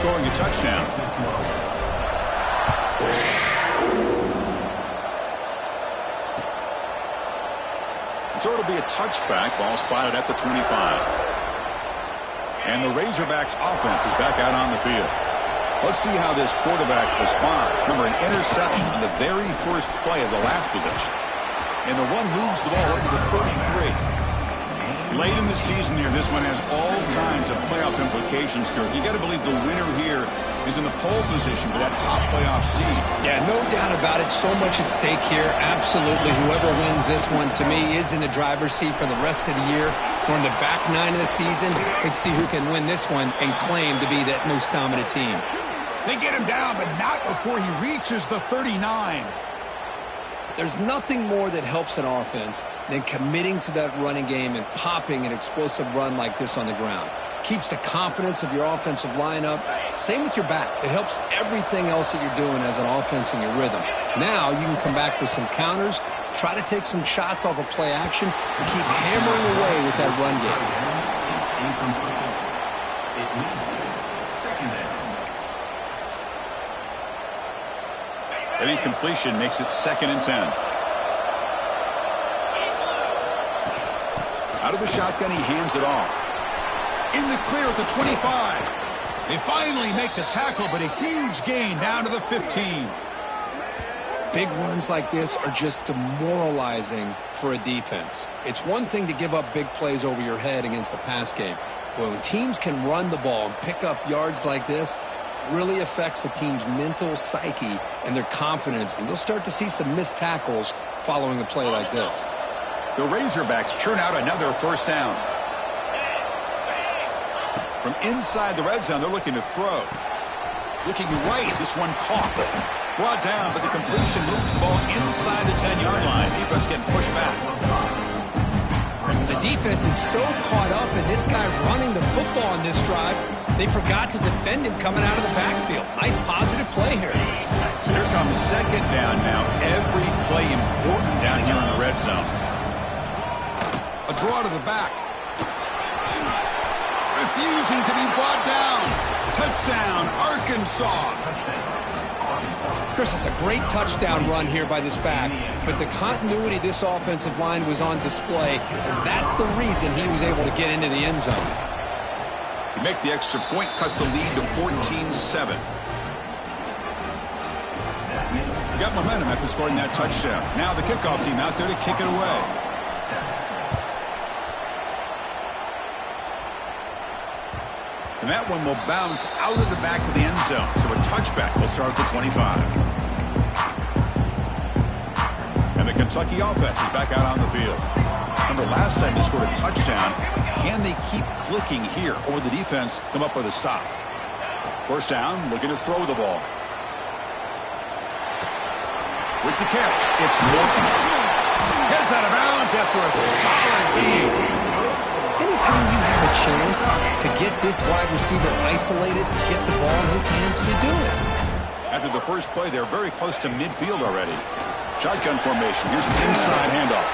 scoring a touchdown. So it'll be a touchback. Ball spotted at the 25. And the Razorbacks offense is back out on the field. Let's see how this quarterback responds. Remember, an interception on the very first play of the last possession. And the one moves the ball over to the 33. Late in the season here, this one has all kinds of playoff implications, Kirk. You got to believe the winner here is in the pole position for that top playoff seed. Yeah, no doubt about it. So much at stake here. Absolutely. Whoever wins this one, to me, is in the driver's seat for the rest of the year. We're in the back nine of the season. Let's see who can win this one and claim to be that most dominant team. They get him down, but not before he reaches the 39. There's nothing more that helps an offense than committing to that running game and popping an explosive run like this on the ground. Keeps the confidence of your offensive lineup. Same with your back. It helps everything else that you're doing as an offense in your rhythm. Now you can come back with some counters, try to take some shots off of play action, and keep hammering away with that run game. An incompletion makes it 2nd and 10. Out of the shotgun, he hands it off. In the clear at the 25. They finally make the tackle, but a huge gain down to the 15. Big runs like this are just demoralizing for a defense. It's one thing to give up big plays over your head against the pass game. But when teams can run the ball and pick up yards like this, really affects the team's mental psyche and their confidence, and you'll start to see some missed tackles following a play like this. The Razorbacks churn out another first down. From inside the red zone, they're looking to throw. Looking right, this one caught. Brought down, but the completion moves the ball inside the 10-yard line. Defense getting pushed back. The defense is so caught up in this guy running the football on this drive, they forgot to defend him coming out of the backfield. Nice positive play here. So here comes 2nd down now. Every play important down here in the red zone. A draw to the back. Refusing to be brought down. Touchdown, Arkansas. Chris, it's a great touchdown run here by this back, but the continuity of this offensive line was on display, and that's the reason he was able to get into the end zone. You make the extra point, cut the lead to 14-7. You got momentum after scoring that touchdown. Now the kickoff team out there to kick it away. And that one will bounce out of the back of the end zone. So a touchback will start at the 25. And the Kentucky offense is back out on the field. Remember, last time they scored a touchdown. Can they keep clicking here, or the defense come up with a stop? First down, looking to throw the ball. With the catch, it's Morton. Heads out of bounds after a solid gain. Anytime you have a chance to get this wide receiver isolated, get the ball in his hands, you do it. After the first play, they're very close to midfield already. Shotgun formation. Here's an inside handoff.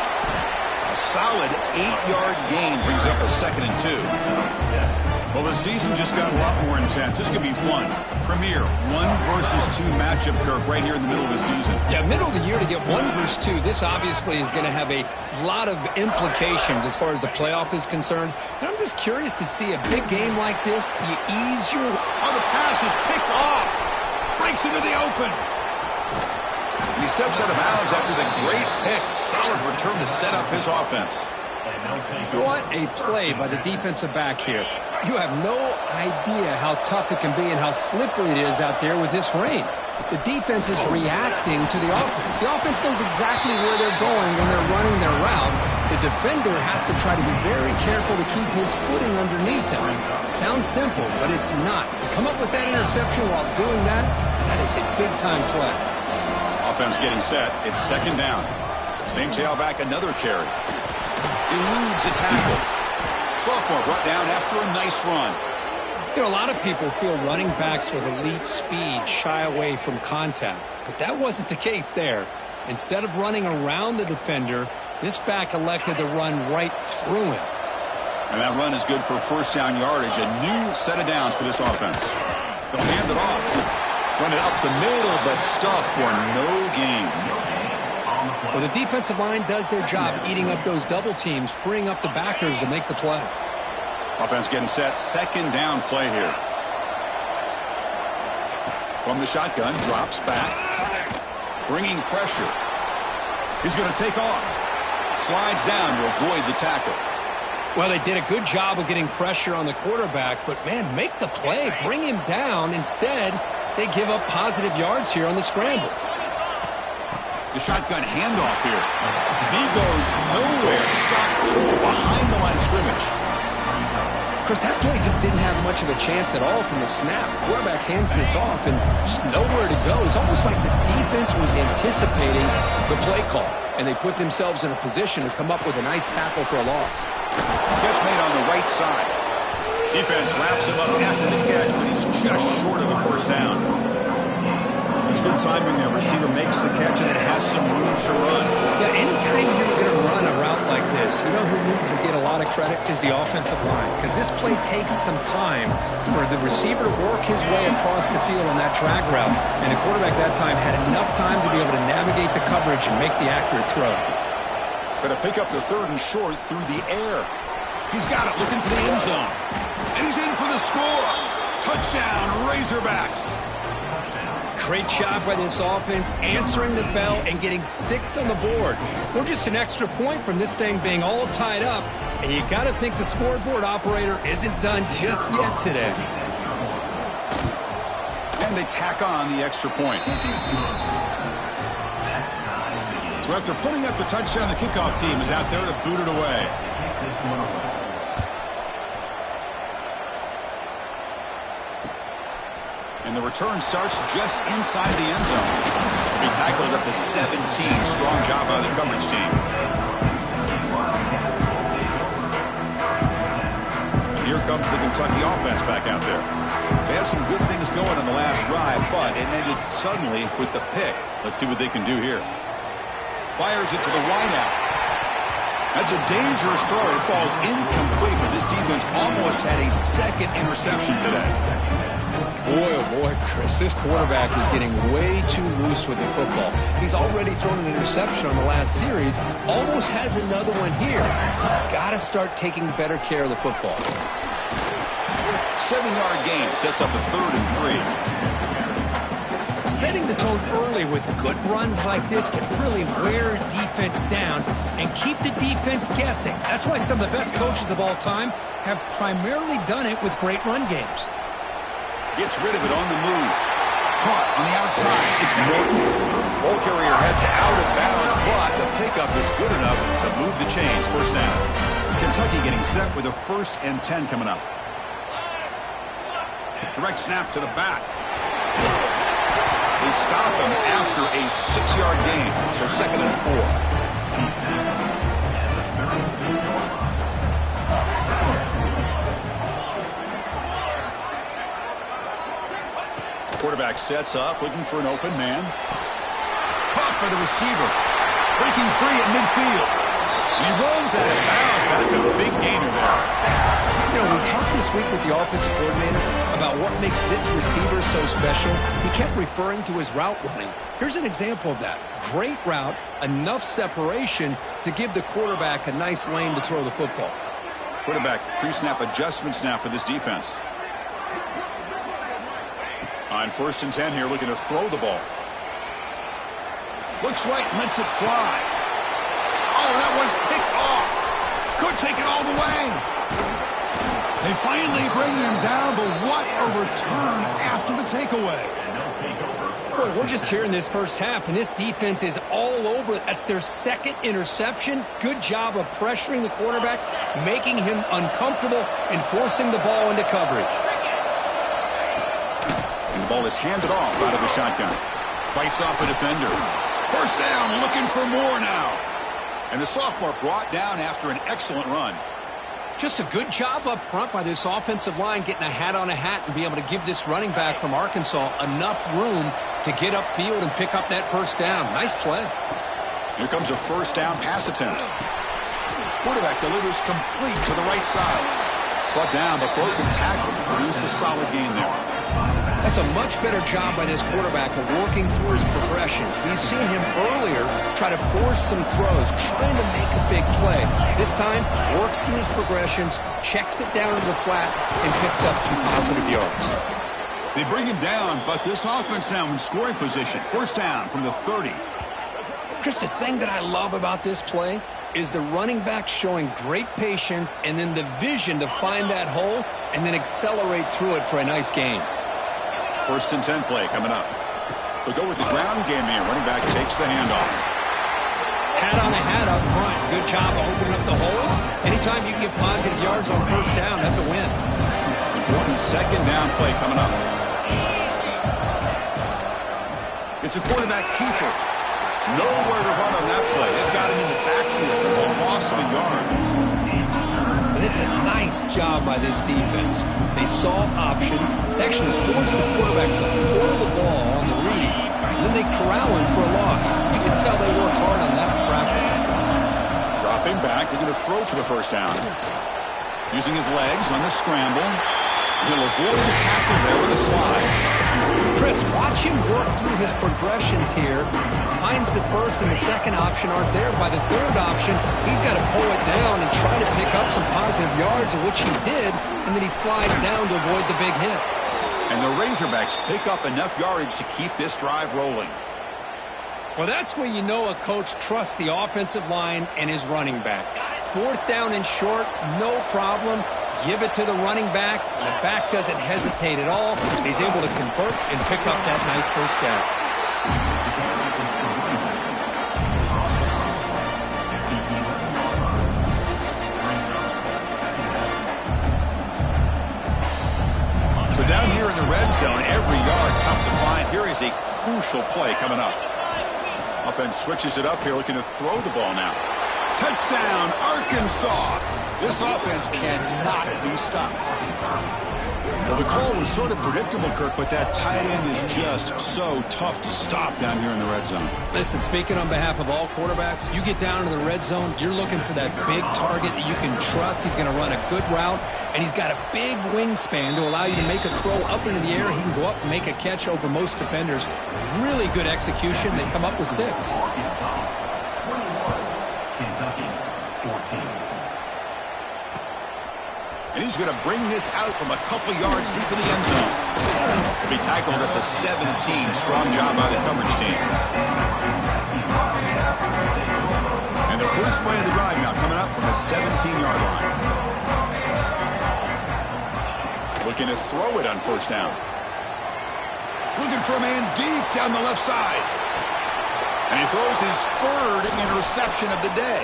A solid 8-yard gain brings up a 2nd and 2. Well, the season just got a lot more intense. This could be fun. Premier 1 versus 2 matchup, Kirk, right here in the middle of the season. Yeah, middle of the year to get 1 versus 2. This obviously is going to have a lot of implications as far as the playoff is concerned. And I'm just curious to see a big game like this. You ease your... Oh, the pass is picked off. Breaks into the open. And he steps out of bounds after the great pick. Solid return to set up his offense. What a play by the defensive back here. You have no idea how tough it can be and how slippery it is out there with this rain. The defense is reacting to the offense. The offense knows exactly where they're going when they're running their route. The defender has to try to be very careful to keep his footing underneath him. Sounds simple, but it's not. To come up with that interception while doing that, that is a big-time play. Offense getting set. It's 2nd down. Same tailback, another carry. Eludes a tackle. Sophomore brought down after a nice run. You know, a lot of people feel running backs with elite speed shy away from contact, but that wasn't the case there. Instead of running around the defender, this back elected to run right through him. And that run is good for first down yardage. A new set of downs for this offense. They'll Run it up the middle, but stuffed for no gain. Well, the defensive line does their job eating up those double teams, freeing up the backers to make the play. Offense getting set. Second down play here. From the shotgun, drops back. Bringing pressure. He's going to take off. Slides down to avoid the tackle. Well, they did a good job of getting pressure on the quarterback, but, man, make the play. Bring him down. Instead, they give up positive yards here on the scramble. The shotgun handoff here. He goes nowhere. Stopped behind the line of scrimmage. Chris, that play just didn't have much of a chance at all from the snap. Quarterback hands this off and just nowhere to go. It's almost like the defense was anticipating the play call, and they put themselves in a position to come up with a nice tackle for a loss. Catch made on the right side. Defense wraps him up after the catch, but he's just short of a first down. It's good timing there. Receiver makes the catch and it has some room to run. Yeah, anytime you're going to run a route like this, you know who needs to get a lot of credit is the offensive line. Because this play takes some time for the receiver to work his way across the field on that drag route. And the quarterback that time had enough time to be able to navigate the coverage and make the accurate throw. Going to pick up the third and short through the air. He's got it, looking for the end zone. And he's in for the score. Touchdown, Razorbacks. Great job by this offense, answering the bell and getting 6 on the board. We're just an extra point from this thing being all tied up, and you got to think the scoreboard operator isn't done just yet today. And they tack on the extra point. So after putting up the touchdown, the kickoff team is out there to boot it away. And the return starts just inside the end zone. To be tackled at the 17. Strong job by the coverage team. And here comes the Kentucky offense back out there. They had some good things going on the last drive, but it ended suddenly with the pick. Let's see what they can do here. Fires it to the wideout. That's a dangerous throw. It falls incomplete, but this defense almost had a second interception today. Boy, oh boy, Chris, this quarterback is getting way too loose with the football. He's already thrown an interception on the last series, almost has another one here. He's got to start taking better care of the football. 7-yard gain sets up a 3rd and 3. Setting the tone early with good runs like this can really wear defense down and keep the defense guessing. That's why some of the best coaches of all time have primarily done it with great run games. Gets rid of it on the move. Caught on the outside. It's Morton. Ball carrier heads out of bounds, but the pickup is good enough to move the chains. First down. Kentucky getting set with a 1st and 10 coming up. Direct snap to the back. They stop him after a 6-yard gain, so 2nd and 4. Quarterback sets up, looking for an open man. Caught by the receiver. Breaking free at midfield. And he runs out of bounds. That's a big gainer there. You know, we talked this week with the offensive coordinator about what makes this receiver so special. He kept referring to his route running. Here's an example of that. Great route, enough separation to give the quarterback a nice lane to throw the football. Quarterback pre-snap adjustments now for this defense. On 1st and 10 here, looking to throw the ball. Looks right, lets it fly. Oh, that one's picked off. Could take it all the way. They finally bring him down, but what a return after the takeaway. Boy, we're just here in this first half, and this defense is all over it. That's their 2nd interception. Good job of pressuring the quarterback, making him uncomfortable, and forcing the ball into coverage. And the ball is handed off out of the shotgun. Fights off a defender. First down, looking for more now. And the sophomore brought down after an excellent run. Just a good job up front by this offensive line, getting a hat on a hat and be able to give this running back from Arkansas enough room to get upfield and pick up that first down. Nice play. Here comes a first down pass attempt. Quarterback delivers complete to the right side. Brought down, but broken tackle to produce a solid gain there. That's a much better job by this quarterback of working through his progressions. We've seen him earlier try to force some throws, trying to make a big play. This time, works through his progressions, checks it down to the flat, and picks up some positive yards. They bring him down, but this offense now in scoring position. First down from the 30. Chris, the thing that I love about this play is the running back showing great patience and then the vision to find that hole and then accelerate through it for a nice gain. First and 10 play coming up. They'll go with the ground game here. Running back takes the handoff. Hat on a hat up front. Good job of opening up the holes. Anytime you can get positive yards on first down, that's a win. Important second down play coming up. It's a quarterback keeper. Nowhere to run on that play. They've got him in the backfield. It's a loss of a yard. And it's a nice job by this defense. They saw option. They actually forced the quarterback to pull the ball on the read. And then they corral him for a loss. You can tell they worked hard on that in practice. Dropping back. They're going to throw for the first down. Using his legs on the scramble. He'll avoid the tackle there with a slide. Chris, watch him work through his progressions here. Finds the first and the second option aren't there. By the third option, he's got to pull it down and try to pick up some positive yards, of which he did, and then he slides down to avoid the big hit. And the Razorbacks pick up enough yardage to keep this drive rolling. Well, that's where you know a coach trusts the offensive line and his running back. Fourth down and short, no problem. Give it to the running back. The back doesn't hesitate at all. He's able to convert and pick up that nice first down. So down here in the red zone, every yard tough to find. Here is a crucial play coming up. Offense switches it up here, looking to throw the ball now. Touchdown, Arkansas! This offense cannot be stopped. Well, the call was sort of predictable, Kirk, but that tight end is just so tough to stop down here in the red zone. Listen, speaking on behalf of all quarterbacks, you get down to the red zone, you're looking for that big target that you can trust. He's going to run a good route, and he's got a big wingspan to allow you to make a throw up into the air. He can go up and make a catch over most defenders. Really good execution. They come up with 6. And he's going to bring this out from a couple yards deep in the end zone. He'll be tackled at the 17. Strong job by the coverage team. And the first play of the drive now coming up from the 17-yard line. Looking to throw it on first down. Looking for a man deep down the left side. And he throws his third interception of the day.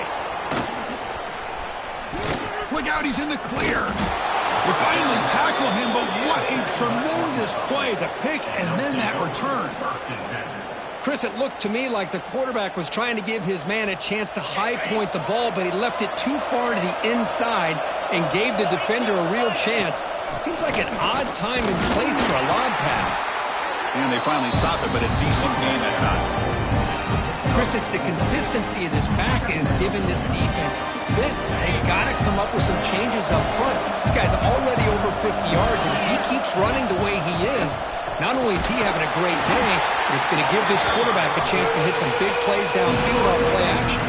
Look out, he's in the clear. We finally tackle him, but what a tremendous play. The pick and then that return. Chris, it looked to me like the quarterback was trying to give his man a chance to high point the ball, but he left it too far to the inside and gave the defender a real chance. Seems like an odd time and place for a lob pass. And they finally stop it, but a decent gain that time. Chris, it's the consistency of this back is giving this defense fits. They've got to come up with some changes up front. This guy's already over 50 yards, and if he keeps running the way he is, not only is he having a great day, but it's going to give this quarterback a chance to hit some big plays downfield off play action.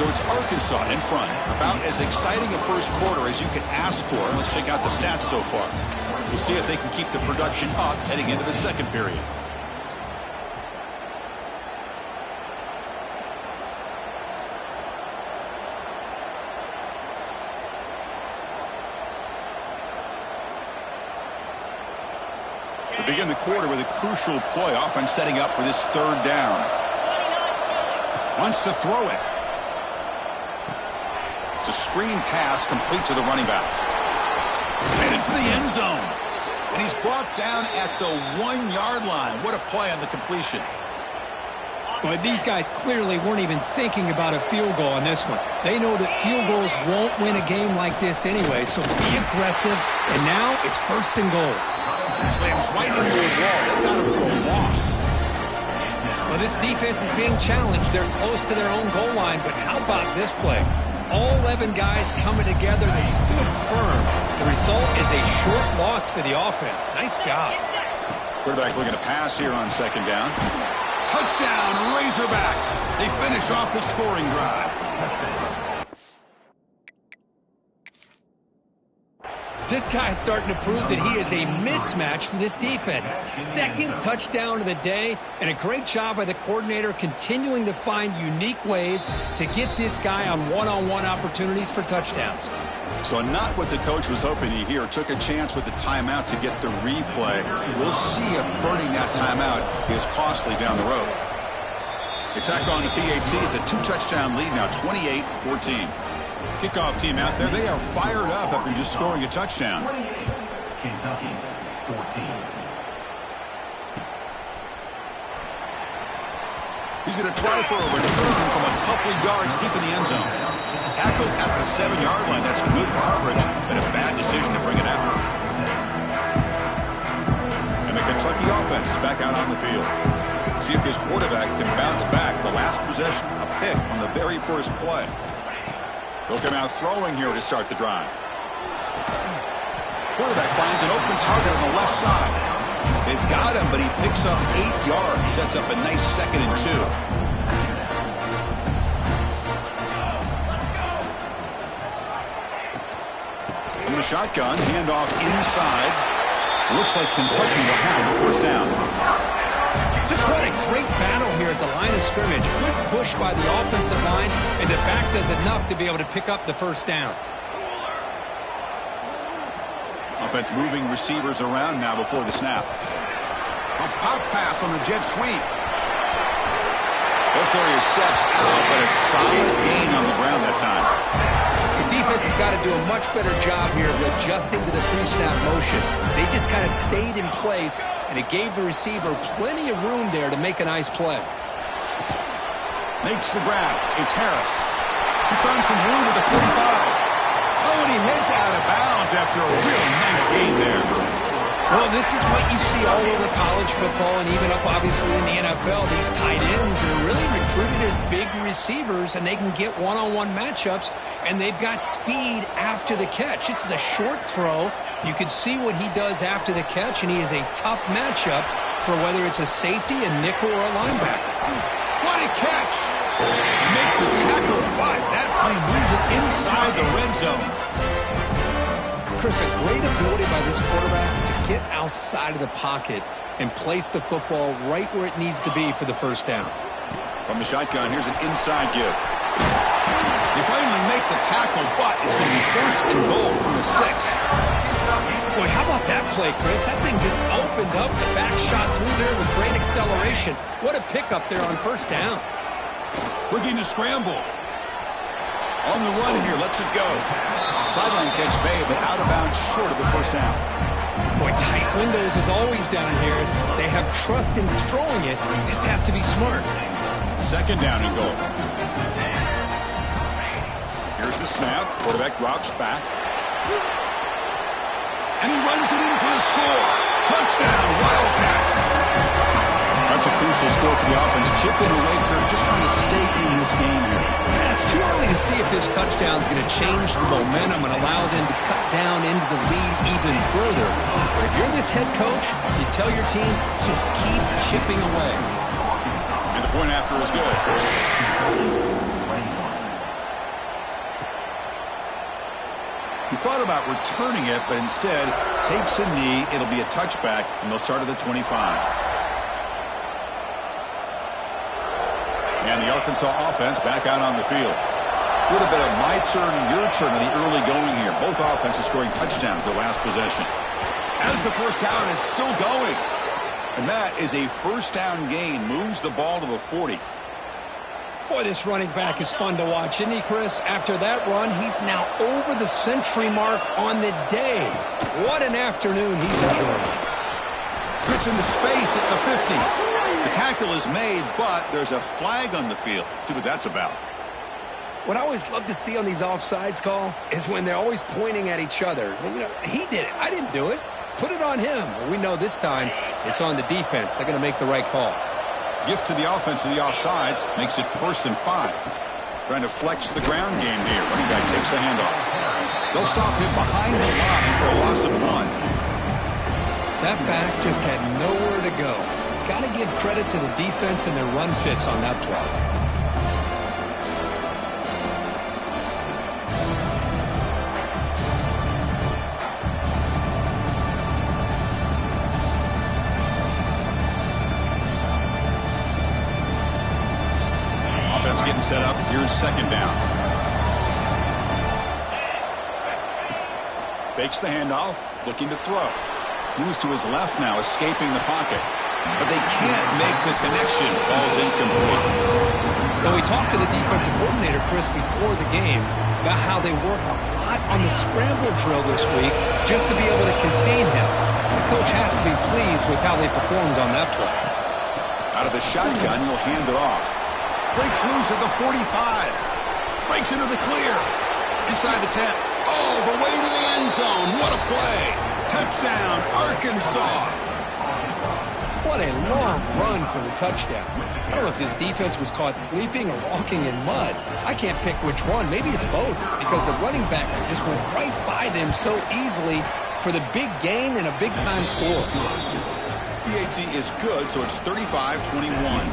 So it's Arkansas in front. About as exciting a first quarter as you can ask for. Let's check out the stats so far. We'll see if they can keep the production up heading into the second period. We begin the quarter with a crucial play. Offense setting up for this third down. Wants to throw it. It's a screen pass complete to the running back. Headed for the end zone. And he's brought down at the 1-yard line. What a play on the completion. Well, these guys clearly weren't even thinking about a field goal on this one. They know that field goals won't win a game like this anyway, so be aggressive. And now it's first and goal. Slams right into a wall. They've got him for a loss. Well, this defense is being challenged. They're close to their own goal line, but how about this play? all 11 guys coming together. They stood firm. The result is a short loss for the offense. Nice job. Quarterback looking to pass here on second down. Touchdown, Razorbacks. They finish off the scoring drive. This guy's starting to prove that he is a mismatch for this defense. Second touchdown of the day, and a great job by the coordinator continuing to find unique ways to get this guy on one-on-one opportunities for touchdowns. So not what the coach was hoping to hear. Took a chance with the timeout to get the replay. We'll see if burning that timeout is costly down the road. Attack on the PAT. It's a two-touchdown lead now, 28-14. Kickoff team out there. They are fired up after just scoring a touchdown. Kentucky, 14. He's going to try for a return from a couple of yards deep in the end zone. Tackle at the 7-yard line. That's good coverage, but a bad decision to bring it out. And the Kentucky offense is back out on the field. See if this quarterback can bounce back. The last possession, a pick on the very first play. They'll come out throwing here to start the drive. Quarterback finds an open target on the left side. They've got him, but he picks up 8 yards. Sets up a nice 2nd and 2. From the shotgun, handoff inside. Looks like Kentucky will have the first down. Just what a great battle here at the line of scrimmage. Good push by the offensive line, and the back does enough to be able to pick up the first down. Offense moving receivers around now before the snap. A pop pass on the jet sweep. Carrier steps out, but a solid gain on the ground that time. The defense has got to do a much better job here of adjusting to the pre-snap motion. They just kind of stayed in place, and it gave the receiver plenty of room there to make a nice play. Makes the grab. It's Harris. He's found some room at the 45. Oh, and he heads out of bounds after a real nice gain there. Well, this is what you see all over college football and even up, obviously, in the NFL. These tight ends are really recruited as big receivers, and they can get one-on-one matchups, and they've got speed after the catch. This is a short throw. You can see what he does after the catch, and he is a tough matchup for whether it's a safety, a nickel, or a linebacker. What a catch! Make the tackle, but that play moves it inside the red zone. Chris, a great ability by this quarterback to get outside of the pocket and place the football right where it needs to be for the first down. From the shotgun, here's an inside give. They finally make the tackle, but it's going to be 1st and goal from the 6. Boy, how about that play, Chris? That thing just opened up, the back shot through there with great acceleration. What a pickup there on first down. Looking to scramble. On the run here, lets it go. Sideline catch made, but out of bounds short of the first down. Boy, tight windows is always down here. They have trust in throwing it. You just have to be smart. 2nd down and goal. Here's the snap. Quarterback drops back. And he runs it in for the score. Touchdown, Wildcats. That's a crucial score for the offense. Chipping away, Kirk, just trying to stay in this game here. Yeah, it's too early to see if this touchdown is going to change the momentum and allow them to cut down into the lead even further. But if you're this head coach, you tell your team, let's just keep chipping away. And the point after is good. He thought about returning it, but instead takes a knee. It'll be a touchback, and they'll start at the 25. And the Arkansas offense back out on the field. A little bit of my turn, your turn on the early going here. Both offenses scoring touchdowns their last possession. As the first down is still going. And that is a first down gain. Moves the ball to the 40. Boy, this running back is fun to watch, isn't he, Chris? After that run, he's now over the century mark on the day. What an afternoon he's enjoying. Gets into space at the 50. The tackle is made, but there's a flag on the field. Let's see what that's about. What I always love to see on these offsides call is when they're always pointing at each other. You know, he did it. I didn't do it. Put it on him. Well, we know this time it's on the defense. They're going to make the right call. Gift to the offense with the offsides makes it 1st and 5. Trying to flex the ground game here. Running back takes the handoff. They'll stop him behind the line for a loss of 1. That back just had nowhere to go. Got to give credit to the defense and their run fits on that play. Getting set up. Here's second down. Fakes the handoff, looking to throw. Moves to his left now, escaping the pocket. But they can't make the connection. Ball's incomplete. Well, we talked to the defensive coordinator, Chris, before the game about how they worked a lot on the scramble drill this week just to be able to contain him. The coach has to be pleased with how they performed on that play. Out of the shotgun, he'll hand it off. Breaks loose at the 45. Breaks into the clear. Inside the 10. All the way to the end zone. What a play. Touchdown, Arkansas. What a long run for the touchdown. I don't know if this defense was caught sleeping or walking in mud. I can't pick which one. Maybe it's both because the running back just went right by them so easily for the big gain and a big-time score. PAT is good, so it's 35-21.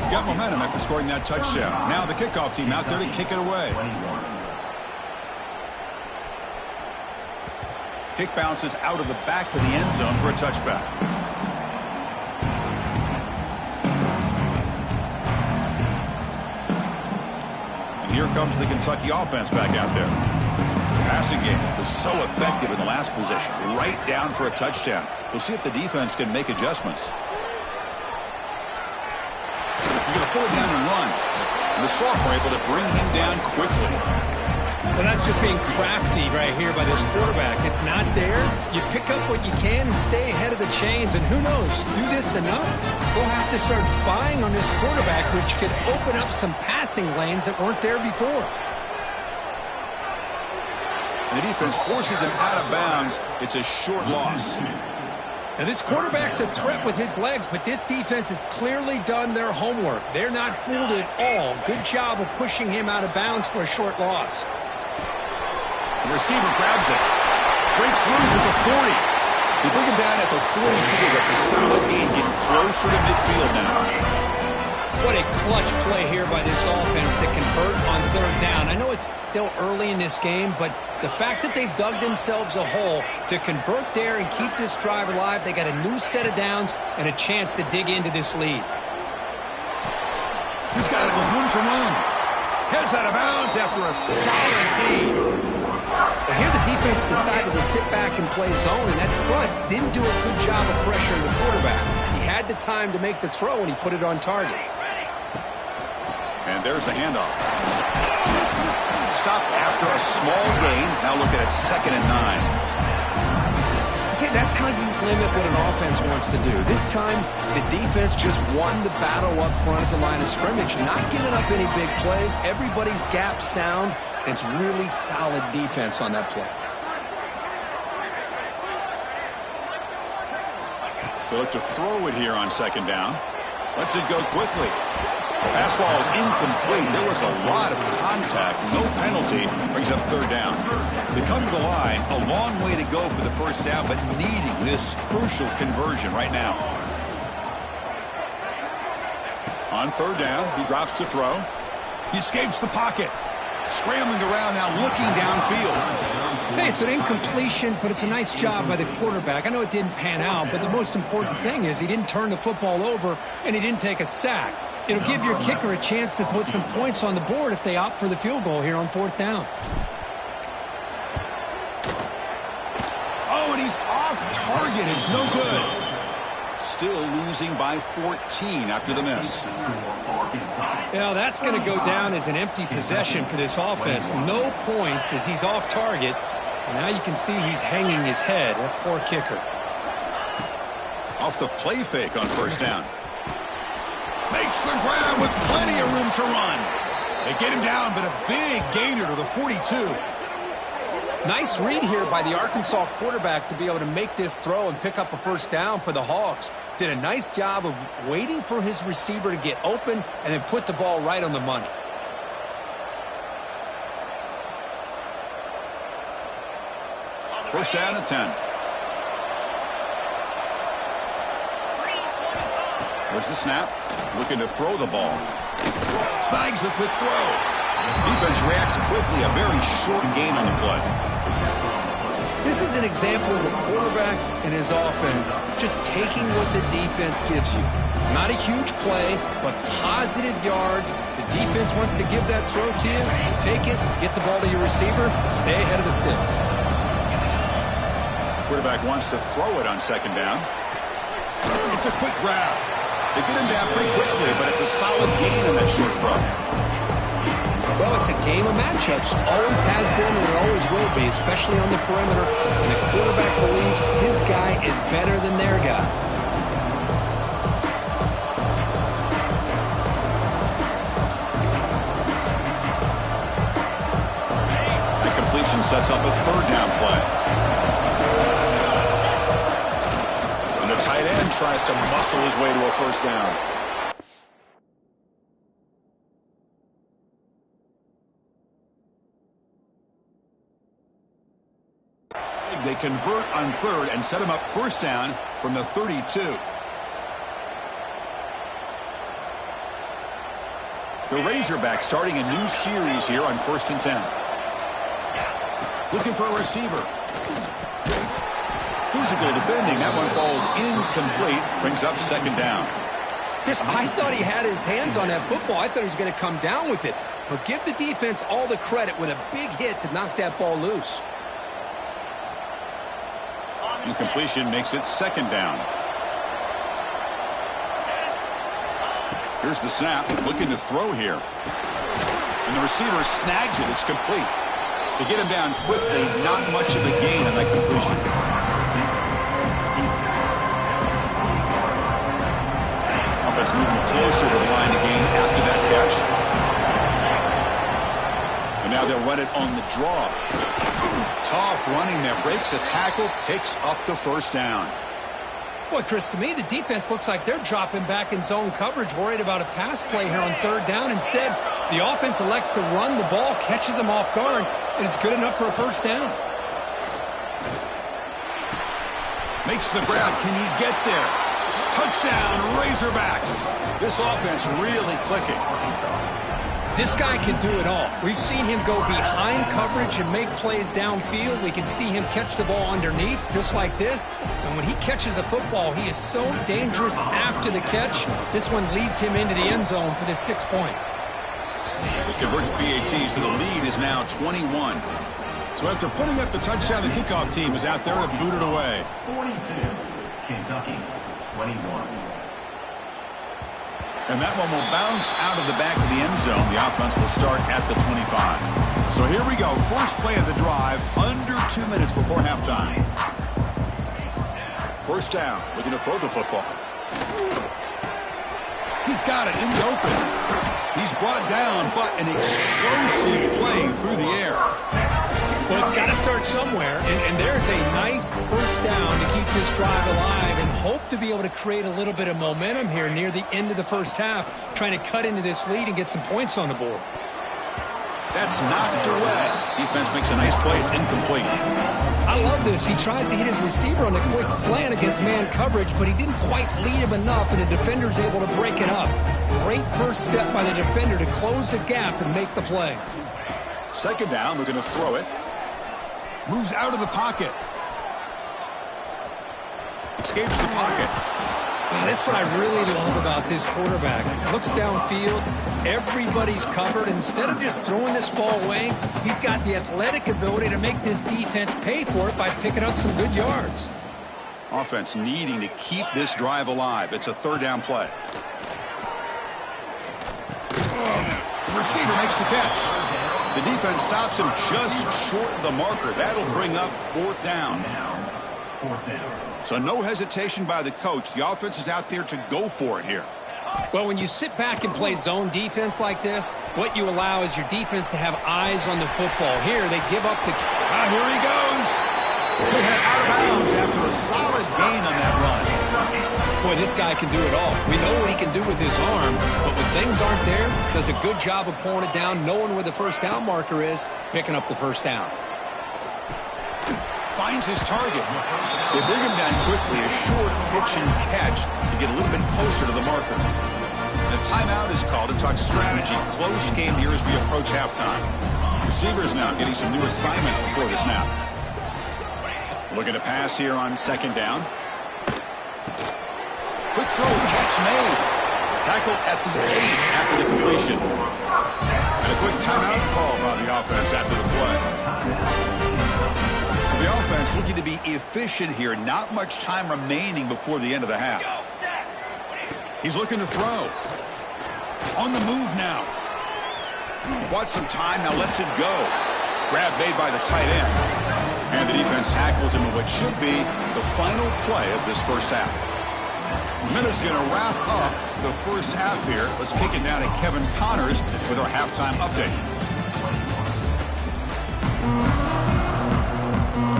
Got momentum after scoring that touchdown. Now the kickoff team out there to kick it away. Kick bounces out of the back of the end zone for a touchback. And here comes the Kentucky offense back out there. The passing game was so effective in the last possession. Right down for a touchdown. We'll see if the defense can make adjustments. You're going to pull it down and run. And the sophomore able to bring him down quickly. Well, that's just being crafty right here by this quarterback. It's not there. You pick up what you can and stay ahead of the chains. And who knows, do this enough, we'll have to start spying on this quarterback, which could open up some passing lanes that weren't there before. And the defense forces him out of bounds. It's a short loss. Now, this quarterback's a threat with his legs, but this defense has clearly done their homework. They're not fooled at all. Good job of pushing him out of bounds for a short loss. The receiver grabs it. Breaks loose at the 40. They bring him down at the 44. That's a solid gain, getting closer to midfield now. What a clutch play here by this offense to convert on third down. I know it's still early in this game, but the fact that they've dug themselves a hole to convert there and keep this drive alive, they got a new set of downs and a chance to dig into this lead. He's got it with room to run. Heads out of bounds after a solid gain. Well, here the defense decided to sit back and play zone, and that front didn't do a good job of pressuring the quarterback. He had the time to make the throw, and he put it on target. And there's the handoff. Stop after a small gain. Now look at it, 2nd and 9. See, that's how you limit what an offense wants to do. This time, the defense just won the battle up front at the line of scrimmage, not giving up any big plays. Everybody's gap sound. It's really solid defense on that play. They look to throw it here on 2nd down. Lets it go quickly. Pass ball is incomplete. There was a lot of contact. No penalty. Brings up 3rd down. They come to the line. A long way to go for the 1st down, but needing this crucial conversion right now. On 3rd down, he drops to throw. He escapes the pocket. Scrambling around now, looking downfield. Hey, it's an incompletion, but it's a nice job by the quarterback. I know it didn't pan out, but the most important thing is he didn't turn the football over and he didn't take a sack. It'll give your kicker a chance to put some points on the board if they opt for the field goal here on 4th down. Oh, and he's off target. It's no good. Still losing by 14 after the miss. Yeah, that's going to go down as an empty possession for this offense. No points as he's off target. And now you can see he's hanging his head. A poor kicker. Off the play fake on 1st down. Makes the grab with plenty of room to run. They get him down, but a big gainer to the 42. Nice read here by the Arkansas quarterback to be able to make this throw and pick up a 1st down for the Hogs. Did a nice job of waiting for his receiver to get open and then put the ball right on the money. First down and 10. There's the snap. Looking to throw the ball. Snags the quick throw. Defense reacts quickly. A very short gain on the play. This is an example of a quarterback and his offense just taking what the defense gives you. Not a huge play, but positive yards. The defense wants to give that throw to you. Take it, get the ball to your receiver, stay ahead of the sticks. Quarterback wants to throw it on second down. It's a quick grab. They get him down pretty quickly, but it's a solid gain on that short throw. Well, it's a game of matchups. Always has been and it always will be, especially on the perimeter. And the quarterback believes his guy is better than their guy. That completion sets up a third down play. And the tight end tries to muscle his way to a first down. They convert on third and set him up first down from the 32. The Razorbacks starting a new series here on 1st and 10. Looking for a receiver. Physical defending. That one falls incomplete. Brings up second down. Chris, I thought he had his hands on that football. I thought he was going to come down with it. But give the defense all the credit with a big hit to knock that ball loose. Incompletion makes it second down. Here's the snap. Looking to throw here. And the receiver snags it. It's complete. They get him down quickly. Not much of a gain on that completion. Offense moving closer to the line to gain after that catch. And now they'll run it on the draw. Tough running there. Breaks a tackle. Picks up the first down. Boy, Chris, to me, the defense looks like they're dropping back in zone coverage, worried about a pass play here on third down. Instead, the offense elects to run the ball, catches them off guard, and it's good enough for a first down. Makes the grab. Can he get there? Touchdown, Razorbacks. This offense really clicking. This guy can do it all. We've seen him go behind coverage and make plays downfield. We can see him catch the ball underneath, just like this. And when he catches a football, he is so dangerous after the catch. This one leads him into the end zone for the 6 points. They convert to PAT, so the lead is now 21. So after putting up the touchdown, the kickoff team is out there to boot it away. 42, Kentucky, 21. And that one will bounce out of the back of the end zone. The offense will start at the 25. So here we go. First play of the drive, under 2 minutes before halftime. First down, looking to throw the football. He's got it in the open. He's brought down, but an explosive play through the air. Well, it's got to start somewhere, and there's a nice first down to keep this drive alive and hope to be able to create a little bit of momentum here near the end of the first half, trying to cut into this lead and get some points on the board. That's knocked away. Defense makes a nice play. It's incomplete. I love this. He tries to hit his receiver on a quick slant against man coverage, but he didn't quite lead him enough, and the defender's able to break it up. Great first step by the defender to close the gap and make the play. Second down, we're going to throw it. Moves out of the pocket. Escapes the pocket. That's what I really love about this quarterback. Looks downfield. Everybody's covered. Instead of just throwing this ball away, he's got the athletic ability to make this defense pay for it by picking up some good yards. Offense needing to keep this drive alive. It's a third down play. The receiver makes the catch. The defense stops him just short of the marker. That'll bring up fourth down. So no hesitation by the coach. The offense is out there to go for it here. Well, when you sit back and play zone defense like this, what you allow is your defense to have eyes on the football. Here, they give up the... Here he goes. They head out of bounds after a solid gain on that run. Boy, this guy can do it all. We know what he can do with his arm, but when things aren't there, does a good job of pulling it down, knowing where the first down marker is, picking up the first down. finds his target. They bring him down quickly, a short pitch and catch to get a little bit closer to the marker. The timeout is called to talk strategy. Close game here as we approach halftime. Receivers now getting some new assignments before the snap. Looking to pass here on second down. Quick throw, catch made. Tackled at the 8 after the completion. And a quick timeout call by the offense after the play. So the offense looking to be efficient here. Not much time remaining before the end of the half. He's looking to throw. On the move now. Bought some time, now lets it go. Grab made by the tight end. And the defense tackles him in what should be the final play of this first half. Minute's going to wrap up the first half here. Let's kick it down to Kevin Connors with our halftime update.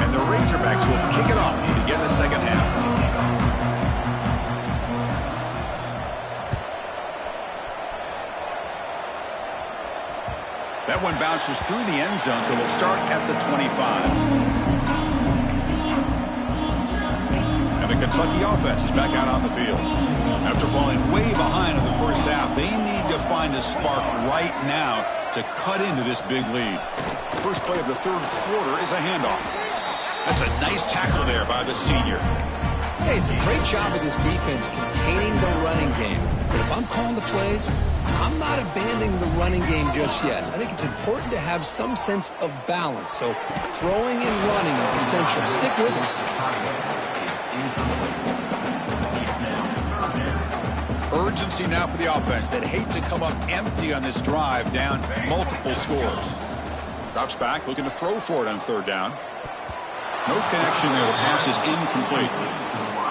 And the Razorbacks will kick it off to begin the second half. That one bounces through the end zone, so they'll start at the 25. And the Kentucky offense is back out on the field. After falling way behind in the first half, they need to find a spark right now to cut into this big lead. First play of the third quarter is a handoff. That's a nice tackle there by the senior. Hey, it's a great job of this defense containing the running game. But if I'm calling the plays, I'm not abandoning the running game just yet. I think it's important to have some sense of balance. So throwing and running is essential. Stick with it. Urgency now for the offense that hate to come up empty on this drive, down multiple scores. Drops back, looking to throw for it on third down. No connection there. The pass is incomplete.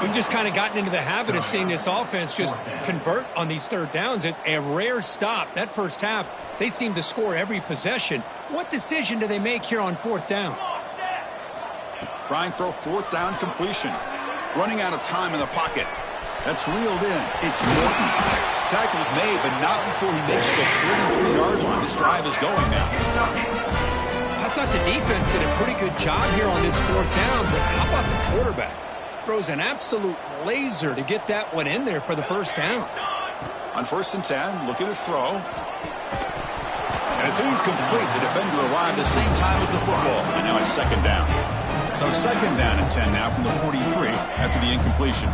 We've just kind of gotten into the habit of seeing this offense just convert on these third downs. It's a rare stop. That first half, they seem to score every possession. What decision do they make here on fourth down? Trying for a fourth down completion. Running out of time in the pocket. That's reeled in. It's Morton. Tackle's made, but not before he makes the 43-yard line. This drive is going now. I thought the defense did a pretty good job here on this fourth down, but how about the quarterback? Throws an absolute laser to get that one in there for the first down. On 1st and 10, looking to throw. And it's incomplete. The defender arrived the same time as the football. And now it's second down. So second down and 10 now from the 43 after the incompletion.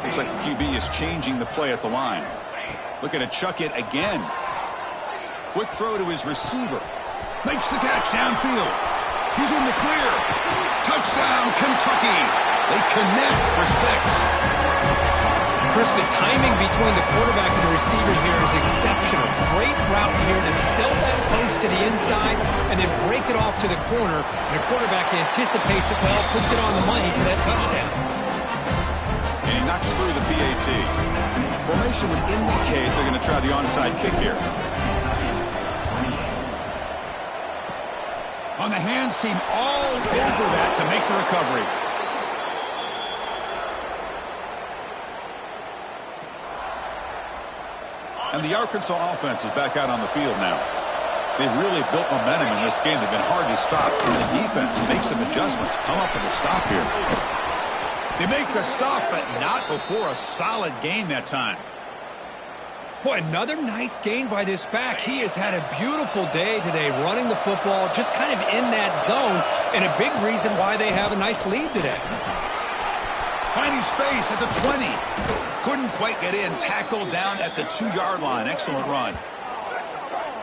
Looks like the QB is changing the play at the line. Looking to chuck it again. Quick throw to his receiver. Makes the catch downfield. He's in the clear. Touchdown, Kentucky. They connect for 6. Chris, the timing between the quarterback and the receiver here is exceptional. Great route here to sell that post to the inside and then break it off to the corner. And the quarterback anticipates it well, puts it on the money for that touchdown. And he knocks through the PAT. Formation would indicate they're going to try the onside kick here. On the hands team all over that to make the recovery. And the Arkansas offense is back out on the field now. They've really built momentum in this game. They've been hard to stop. And the defense makes some adjustments. Come up with a stop here. They make the stop, but not before a solid gain that time. Boy, another nice gain by this back. He has had a beautiful day today running the football, just kind of in that zone, and a big reason why they have a nice lead today. Finding space at the 20. Couldn't quite get in. Tackled down at the 2-yard line. Excellent run.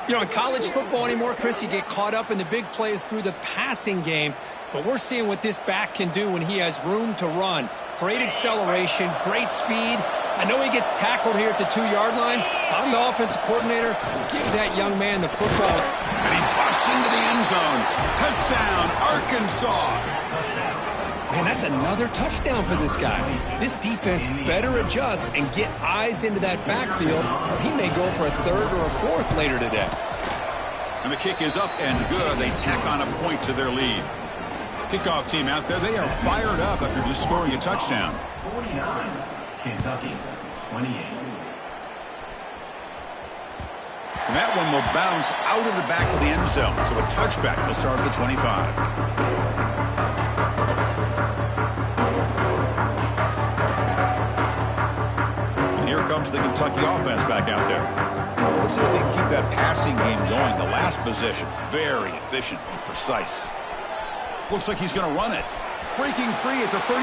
You know, in college football anymore, Chris, you get caught up in the big plays through the passing game, but we're seeing what this back can do when he has room to run. Great acceleration, great speed. I know he gets tackled here at the 2-yard line. If I'm the offensive coordinator, give that young man the football. And he busts into the end zone. Touchdown, Arkansas. Man, that's another touchdown for this guy. This defense better adjust and get eyes into that backfield. He may go for a third or a fourth later today. And the kick is up and good. They tack on a point to their lead. Kickoff team out there, they are fired up after just scoring a touchdown. 49, Kentucky, 28. And that one will bounce out of the back of the end zone. So a touchback will start at the 25. And here comes the Kentucky offense back out there. Let's see if they can keep that passing game going. The last possession, very efficient and precise. Looks like he's going to run it. Breaking free at the 35.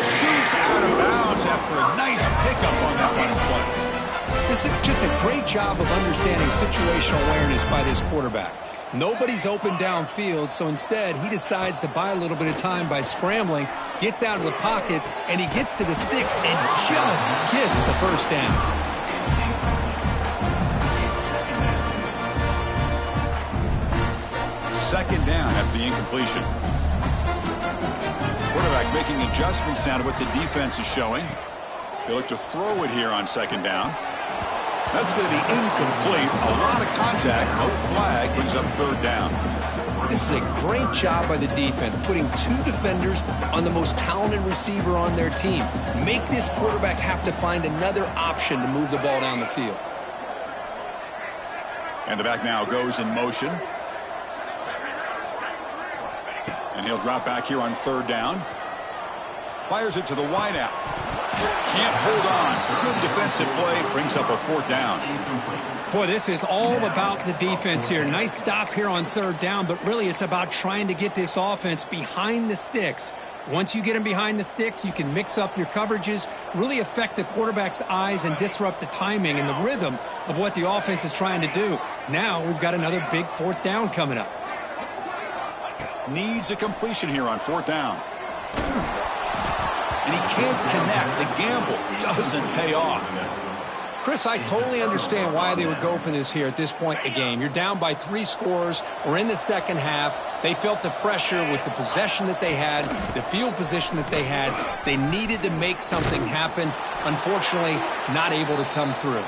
Scoots out of bounds after a nice pickup on that running play. This is just a great job of understanding situational awareness by this quarterback. Nobody's open downfield, so instead he decides to buy a little bit of time by scrambling, gets out of the pocket, and he gets to the sticks and just gets the first down. Second down after the incompletion. Quarterback making adjustments now to what the defense is showing. They look to throw it here on second down. That's going to be incomplete. A lot of contact. No flag. Brings up third down. This is a great job by the defense, putting two defenders on the most talented receiver on their team. Make this quarterback have to find another option to move the ball down the field. And the back now goes in motion. And he'll drop back here on third down. Fires it to the wideout. Can't hold on. Good defensive play. Brings up a fourth down. Boy, this is all about the defense here. Nice stop here on third down, but really it's about trying to get this offense behind the sticks. Once you get them behind the sticks, you can mix up your coverages, really affect the quarterback's eyes and disrupt the timing and the rhythm of what the offense is trying to do. Now we've got another big fourth down coming up. Needs a completion here on fourth down. And he can't connect. The gamble doesn't pay off. Chris, I totally understand why they would go for this here at this point in the game. You're down by 3 scores. We're in the second half. They felt the pressure with the possession that they had, the field position that they had. They needed to make something happen. Unfortunately, not able to come through.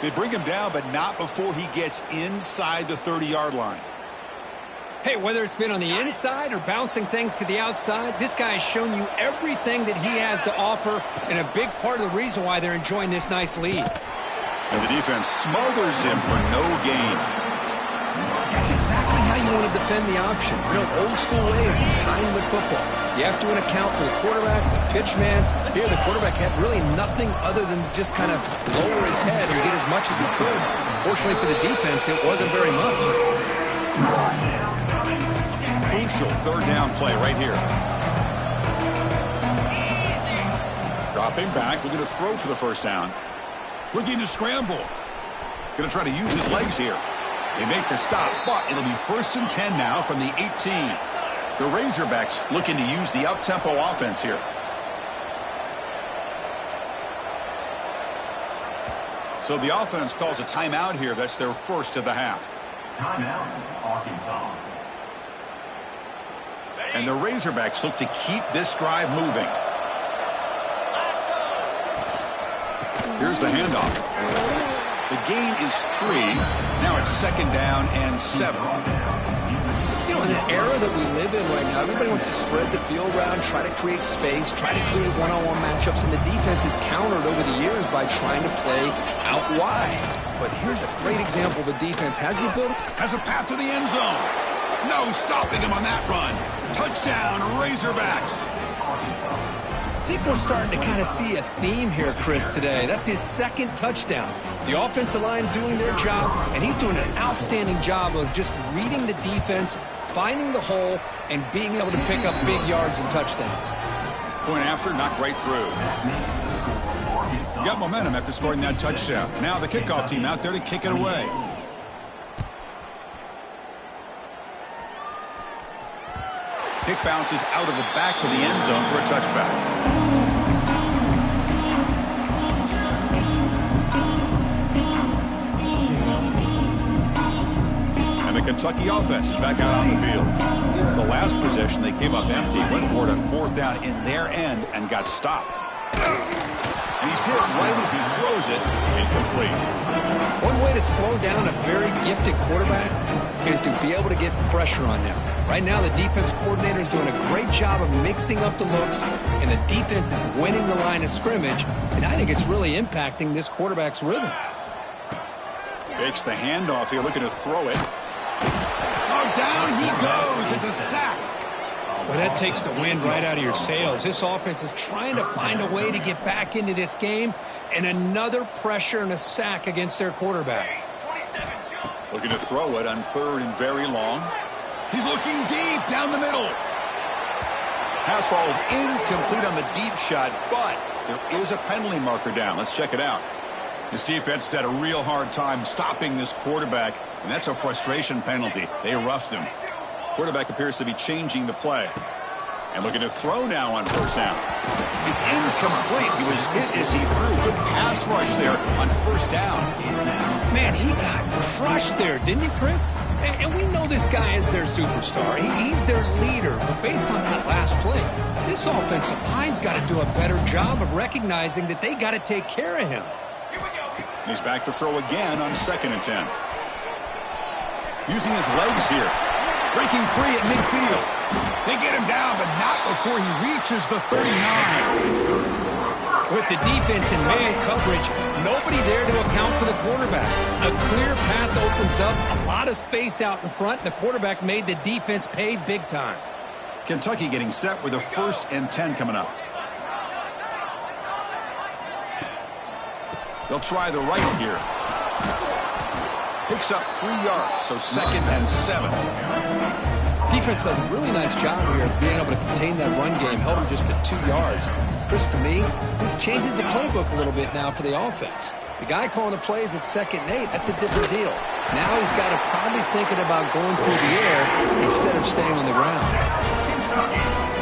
They bring him down, but not before he gets inside the 30-yard line. Hey, whether it's been on the inside or bouncing things to the outside, this guy has shown you everything that he has to offer, and a big part of the reason why they're enjoying this nice lead. And the defense smothers him for no gain. That's exactly how you want to defend the option. You know, old school way is assignment football. You have to account for the quarterback, the pitch man. Here, the quarterback had really nothing other than just kind of lower his head and get as much as he could. Fortunately for the defense, it wasn't very much. Crucial third down play right here. Dropping back, looking to throw for the first down. Looking to scramble. Going to try to use his legs here. They make the stop, but it'll be 1st and 10 now from the 18. The Razorbacks looking to use the up-tempo offense here. So the offense calls a timeout here. That's their first of the half. Timeout, Arkansas. And the Razorbacks look to keep this drive moving. Here's the handoff. The gain is 3. Now it's 2nd down and 7. You know, in the era that we live in right now, everybody wants to spread the field around, try to create space, try to create one-on-one matchups, and the defense is countered over the years by trying to play out wide. But here's a great example of a defense has the ability. Has a path to the end zone. No stopping him on that run. Touchdown, Razorbacks. I think we're starting to kind of see a theme here, Chris, today. That's his 2nd touchdown. The offensive line doing their job, and he's doing an outstanding job of just reading the defense, finding the hole, and being able to pick up big yards and touchdowns. Point after, knocked right through. Got momentum after scoring that touchdown. Now the kickoff team out there to kick it away. Kick bounces out of the back of the end zone for a touchback. And the Kentucky offense is back out on the field. The last possession, they came up empty, went for it on 4th down in their end and got stopped. And he's hit right as he throws it, incomplete. One way to slow down a very gifted quarterback is to be able to get pressure on him. Right now, the defense coordinator is doing a great job of mixing up the looks, and the defense is winning the line of scrimmage, and I think it's really impacting this quarterback's rhythm. Fakes the handoff here, looking to throw it. Oh, down he goes. It's a sack. Well, that takes the wind right out of your sails. This offense is trying to find a way to get back into this game, and another pressure and a sack against their quarterback. Looking to throw it on 3rd and very long. He's looking deep down the middle. Pass ball is incomplete on the deep shot, but there is a penalty marker down. Let's check it out. This defense has had a real hard time stopping this quarterback, and that's a frustration penalty. They roughed him. Quarterback appears to be changing the play. And looking to throw now on 1st down. It's incomplete. He was hit as he threw. Good pass rush there on 1st down. Man, he got crushed there, didn't he, Chris? And we know this guy is their superstar. He's their leader. But based on that last play, this offensive line's got to do a better job of recognizing that they got to take care of him. He's back to throw again on 2nd and 10. Using his legs here. Breaking free at midfield. They get him down, but not before he reaches the 39. With the defense in man coverage, nobody there to account for the quarterback. A clear path opens up, a lot of space out in front. The quarterback made the defense pay big time. Kentucky getting set with a 1st and 10 coming up. They'll try the right here. Picks up 3 yards, so 2nd and 7. Defense does a really nice job here of being able to contain that run game, held him just to 2 yards. Chris, to me, this changes the playbook a little bit now for the offense. The guy calling the plays at 2nd and 8, that's a different deal. Now he's got to probably thinking about going through the air instead of staying on the ground.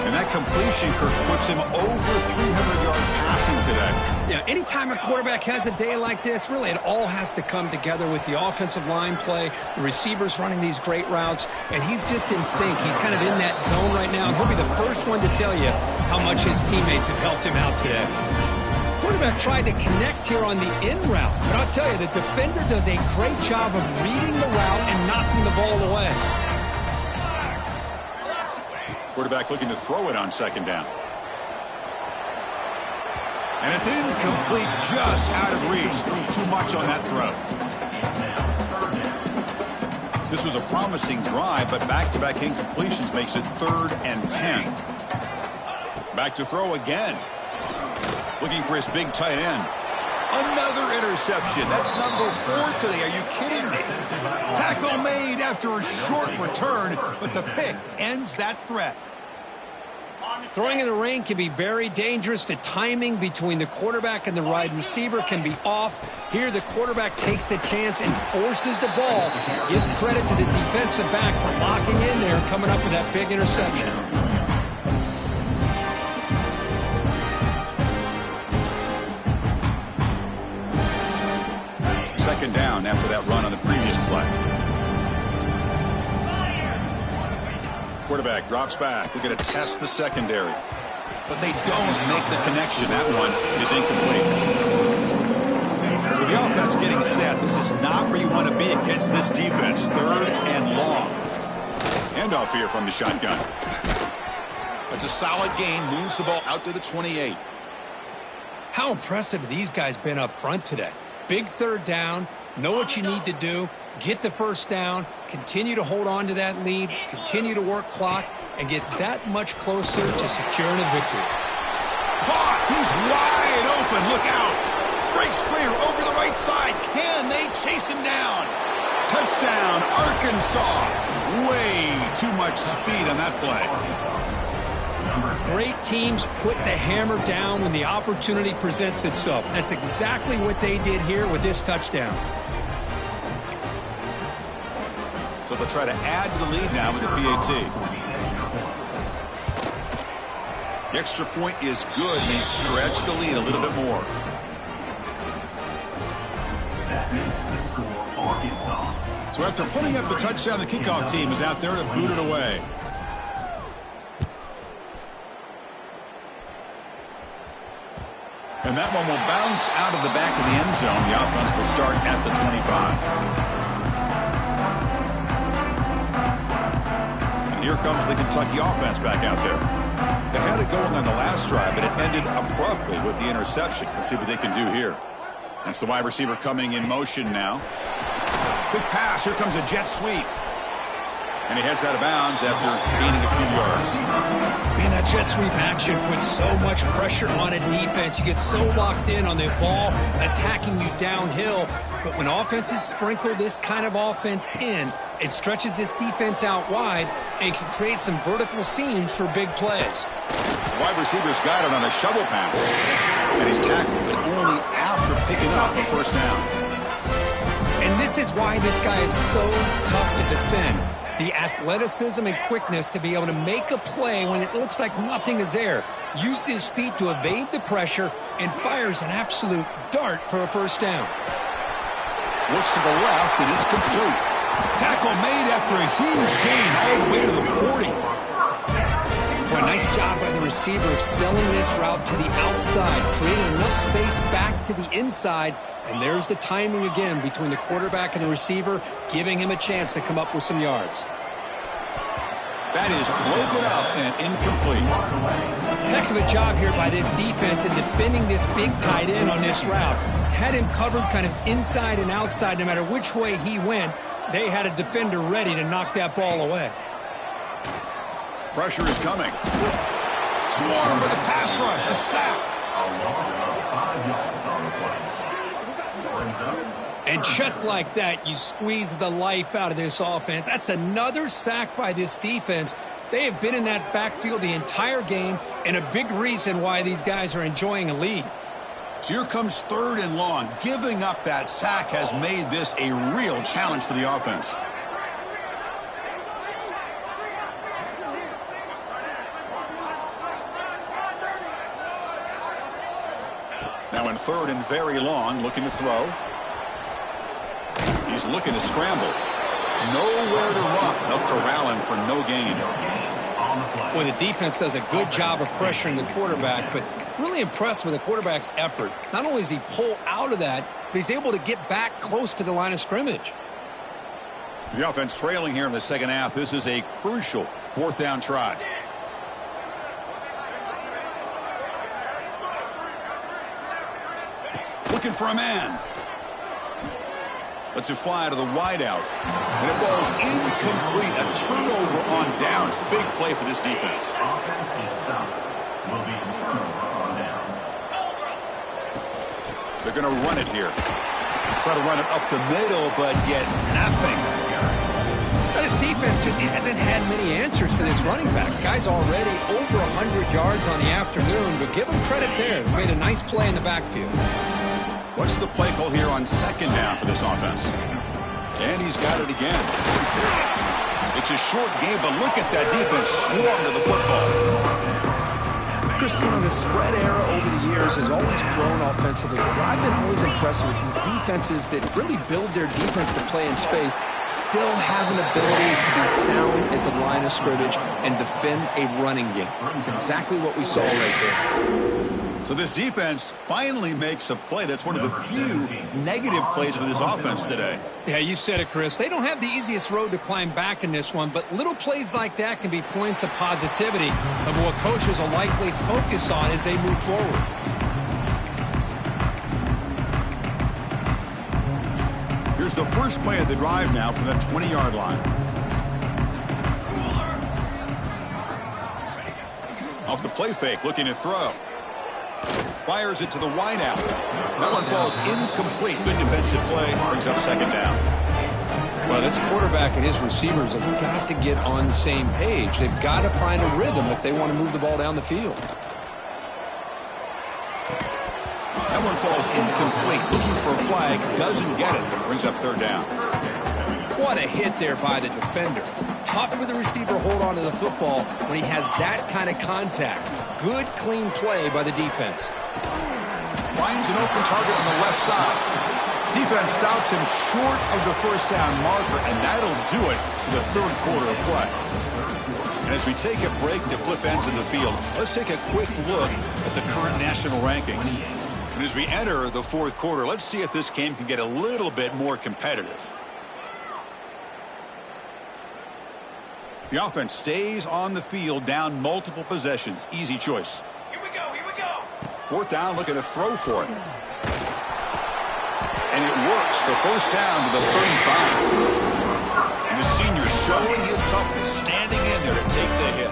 And that completion, Kirk, puts him over 300 yards passing today. Yeah, anytime a quarterback has a day like this, really it all has to come together with the offensive line play, the receivers running these great routes, and he's just in sync. He's kind of in that zone right now, and he'll be the first one to tell you how much his teammates have helped him out today. Quarterback tried to connect here on the in route, but I'll tell you, the defender does a great job of reading the route and knocking the ball away. Quarterback looking to throw it on 2nd down. And it's incomplete, just out of reach. A little too much on that throw. This was a promising drive, but back-to-back incompletions makes it 3rd and 10. Back to throw again. Looking for his big tight end. Another interception. That's number 4 today. Are you kidding me? Tackle made after a short return, but the pick ends that threat. Throwing in the rain can be very dangerous. The timing between the quarterback and the wide receiver can be off. Here the quarterback takes the chance and forces the ball. Give credit to the defensive back for locking in there and coming up with that big interception. Second down after that run on the previous play. Quarterback drops back. We're going to test the secondary. But they don't make the connection. That one is incomplete. So the offense getting set. This is not where you want to be against this defense. 3rd and long. Handoff here from the shotgun. It's a solid gain. Moves the ball out to the 28. How impressive have these guys been up front today? Big 3rd down. Know what you need to do. Get the 1st down, continue to hold on to that lead, continue to work clock, and get that much closer to securing a victory. Caught! He's wide open. Look out! Breaks clear over the right side. Can they chase him down? Touchdown, Arkansas. Way too much speed on that play. Great teams put the hammer down when the opportunity presents itself. That's exactly what they did here with this touchdown. So they'll try to add to the lead now with the PAT. The extra point is good. They stretch the lead a little bit more. That makes the score Arkansas. So after putting up a touchdown, the kickoff team is out there to boot it away. And that one will bounce out of the back of the end zone. The offense will start at the 25. Here comes the Kentucky offense back out there. They had it going on the last drive, but it ended abruptly with the interception. Let's see what they can do here. That's the wide receiver coming in motion now. Quick pass. Here comes a jet sweep. And he heads out of bounds after gaining a few yards. Man, that jet sweep action puts so much pressure on a defense. You get so locked in on the ball attacking you downhill. But when offenses sprinkle this kind of offense in, it stretches this defense out wide and can create some vertical seams for big plays. Wide receivers got it on a shovel pass. And he's tackled, but only after picking up a first down. And this is why this guy is so tough to defend. The athleticism and quickness to be able to make a play when it looks like nothing is there. Use his feet to evade the pressure and fires an absolute dart for a first down. Looks to the left, and it's complete. Tackle made after a huge gain all the way to the 40. Boy, nice job by the receiver of selling this route to the outside, creating enough space back to the inside. And there's the timing again between the quarterback and the receiver, giving him a chance to come up with some yards. That is broken up and incomplete. Heck of a job here by this defense in defending this big tight end on this route. Had him covered kind of inside and outside no matter which way he went. They had a defender ready to knock that ball away. Pressure is coming. Swarm with a pass rush. A sack. And just like that, you squeeze the life out of this offense. That's another sack by this defense. They have been in that backfield the entire game, and a big reason why these guys are enjoying a lead. So here comes 3rd and long. Giving up that sack has made this a real challenge for the offense. Now in 3rd and very long, looking to throw. He's looking to scramble. Nowhere to run. They'll corral him for no gain. Well, the defense does a good job of pressuring the quarterback, but really impressed with the quarterback's effort. Not only does he pull out of that, but he's able to get back close to the line of scrimmage. The offense trailing here in the second half. This is a crucial 4th down try. Looking for a man. Lets it fly to the wideout. And it falls incomplete. A turnover on downs. Big play for this defense. Offense is stopped. Will be turnover on downs. They're going to run it here. Try to run it up the middle, but get nothing. But his defense just hasn't had many answers for this running back. Guy's already over 100 yards on the afternoon, but give him credit there. He made a nice play in the backfield. What's the play call here on 2nd down for this offense? And he's got it again. It's a short game, but look at that defense swarm to the football. Christine, the spread era over the years has always grown offensively. But I've been always impressed with defenses that really build their defense to play in space, still have an ability to be sound at the line of scrimmage and defend a running game. It's exactly what we saw right there. So this defense finally makes a play. That's one of the few negative plays for this offense today. Yeah, you said it, Chris. They don't have the easiest road to climb back in this one, but little plays like that can be points of positivity of what coaches will likely focus on as they move forward. Here's the first play of the drive now from the 20-yard line. Off the play fake, looking to throw. Fires it to the wideout. That one falls incomplete. Good defensive play. Brings up 2nd down. Well, this quarterback and his receivers have got to get on the same page. They've got to find a rhythm if they want to move the ball down the field. That one falls incomplete. Looking for a flag. Doesn't get it. Brings up 3rd down. What a hit there by the defender. Tough for the receiver to hold on to the football when he has that kind of contact. Good, clean play by the defense. Finds an open target on the left side. Defense stops him short of the first down marker, and that'll do it for the 3rd quarter of play. And as we take a break to flip ends in the field, let's take a quick look at the current national rankings. And as we enter the 4th quarter, let's see if this game can get a little bit more competitive. The offense stays on the field, down multiple possessions. Easy choice. Here we go, here we go. 4th down, looking to throw for it. And it works. converts the first down to the 35. And the senior showing his toughness, standing in there to take the hit.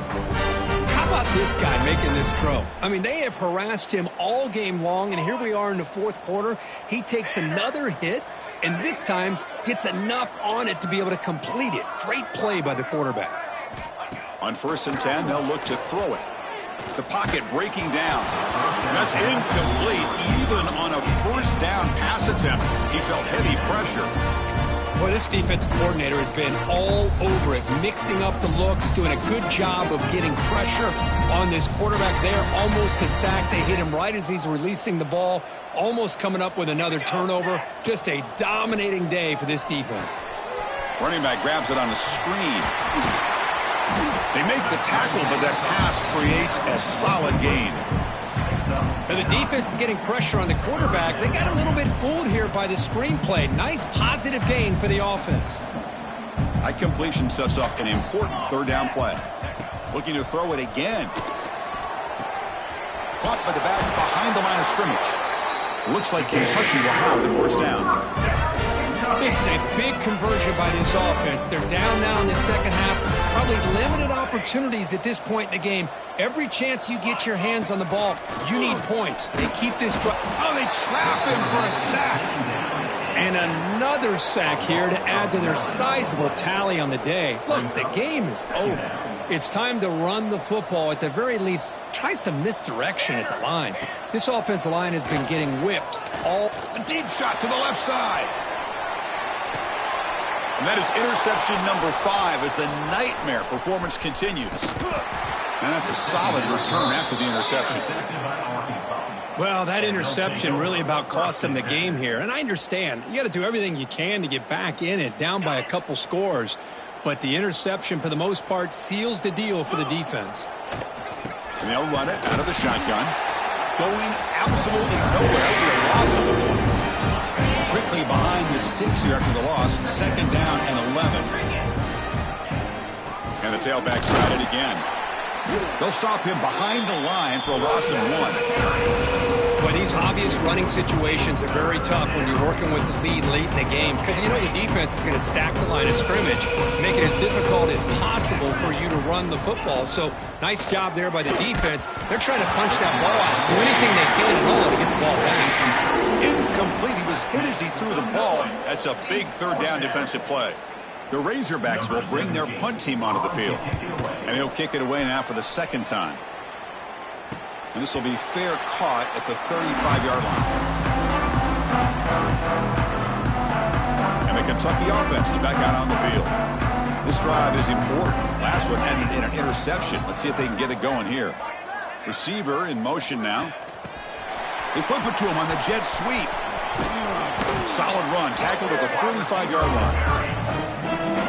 How about this guy making this throw? I mean, they have harassed him all game long, and here we are in the fourth quarter. He takes another hit, and this time gets enough on it to be able to complete it. Great play by the quarterback. On 1st and 10, they'll look to throw it. The pocket breaking down. That's incomplete. Even on a first down pass attempt, he felt heavy pressure. Well, this defensive coordinator has been all over it, mixing up the looks, doing a good job of getting pressure on this quarterback there. Almost a sack. They hit him right as he's releasing the ball, almost coming up with another turnover. Just a dominating day for this defense. Running back grabs it on the screen. They make the tackle, but that pass creates a solid gain. And the defense is getting pressure on the quarterback. They got a little bit fooled here by the screenplay. Nice positive gain for the offense. That completion sets up an important third down play. Looking to throw it again. Caught by the back behind the line of scrimmage. Looks like Kentucky will have the first down. This is a big conversion by this offense. They're down now in the second half. Probably limited opportunities at this point in the game. Every chance you get your hands on the ball, you need points. They keep this drive. Oh, they trap him for a sack. And another sack here to add to their sizable tally on the day. Look, the game is over. It's time to run the football. At the very least, try some misdirection at the line. This offensive line has been getting whipped all. A deep shot to the left side. And that is interception number 5 as the nightmare performance continues. And that's a solid return after the interception. Well, that interception really about cost them the game here. And I understand. You got to do everything you can to get back in it, down by a couple scores. But the interception, for the most part, seals the deal for the defense. And they'll run it out of the shotgun. Going absolutely nowhere. Be a loss of the one. Quickly behind the sticks here after the loss. 2nd down and 11. And the tailback's got it again. They'll stop him behind the line for a loss of 1. But these obvious running situations are very tough when you're working with the lead late in the game, because you know the defense is going to stack the line of scrimmage, make it as difficult as possible for you to run the football. So nice job there by the defense. They're trying to punch that ball out, do anything they can at all to get the ball back. Incomplete. He was hit as he threw the ball. That's a big third down defensive play. The Razorbacks will bring their punt team onto the field. And he'll kick it away now for the 2nd time. And this will be fair caught at the 35-yard line. And the Kentucky offense is back out on the field. This drive is important. Last one ended in an interception. Let's see if they can get it going here. Receiver in motion now. They flip it to him on the jet sweep. Solid run, tackled at the 45-yard line.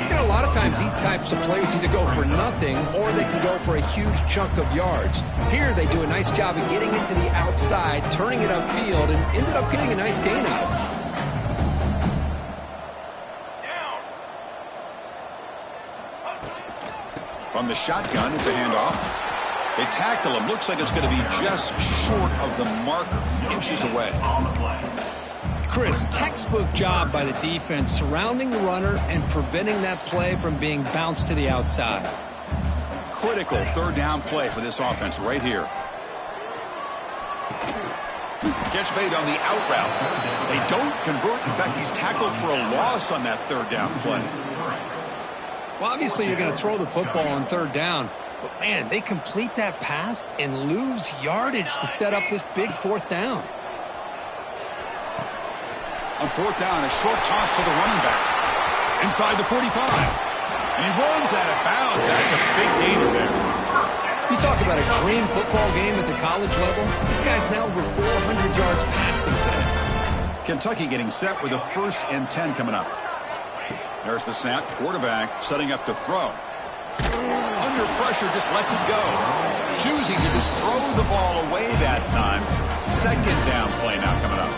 You know, a lot of times these types of plays either go for nothing or they can go for a huge chunk of yards. Here they do a nice job of getting it to the outside, turning it upfield, and ended up getting a nice gain out of it. From the shotgun, it's a handoff. They tackle him. Looks like it's going to be just short of the marker, inches away. Chris, textbook job by the defense surrounding the runner and preventing that play from being bounced to the outside. Critical third down play for this offense right here. Catch made on the out route. They don't convert. In fact, he's tackled for a loss on that third down play. Well, obviously you're going to throw the football on third down. But, man, they complete that pass and lose yardage to set up this big 4th down. On 4th down, a short toss to the running back. Inside the 45. And he runs out of bounds. That's a big gainer there. You talk about a dream football game at the college level. This guy's now over 400 yards passing today. Kentucky getting set with a 1st and 10 coming up. There's the snap. Quarterback setting up to throw. Under pressure, just lets it go. Choosing to just throw the ball away that time. 2nd down play now coming up.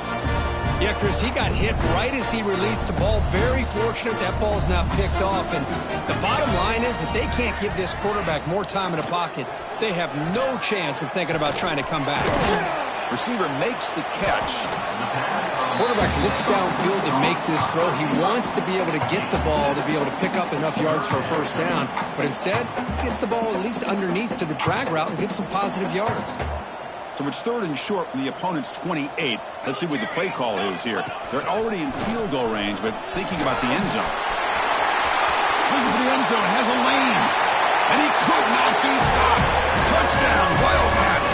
Yeah, Chris, he got hit right as he released the ball. Very fortunate that ball's now picked off. And the bottom line is that they can't give this quarterback more time in the pocket. They have no chance of thinking about trying to come back. Receiver makes the catch. Quarterback looks downfield to make this throw. He wants to be able to get the ball to be able to pick up enough yards for a first down, but instead gets the ball at least underneath to the drag route and gets some positive yards. So it's 3rd and short from the opponent's 28. Let's see what the play call is here. They're already in field goal range, but thinking about the end zone. Looking for the end zone, has a lane, and he could not be stopped. Touchdown, Wildcats.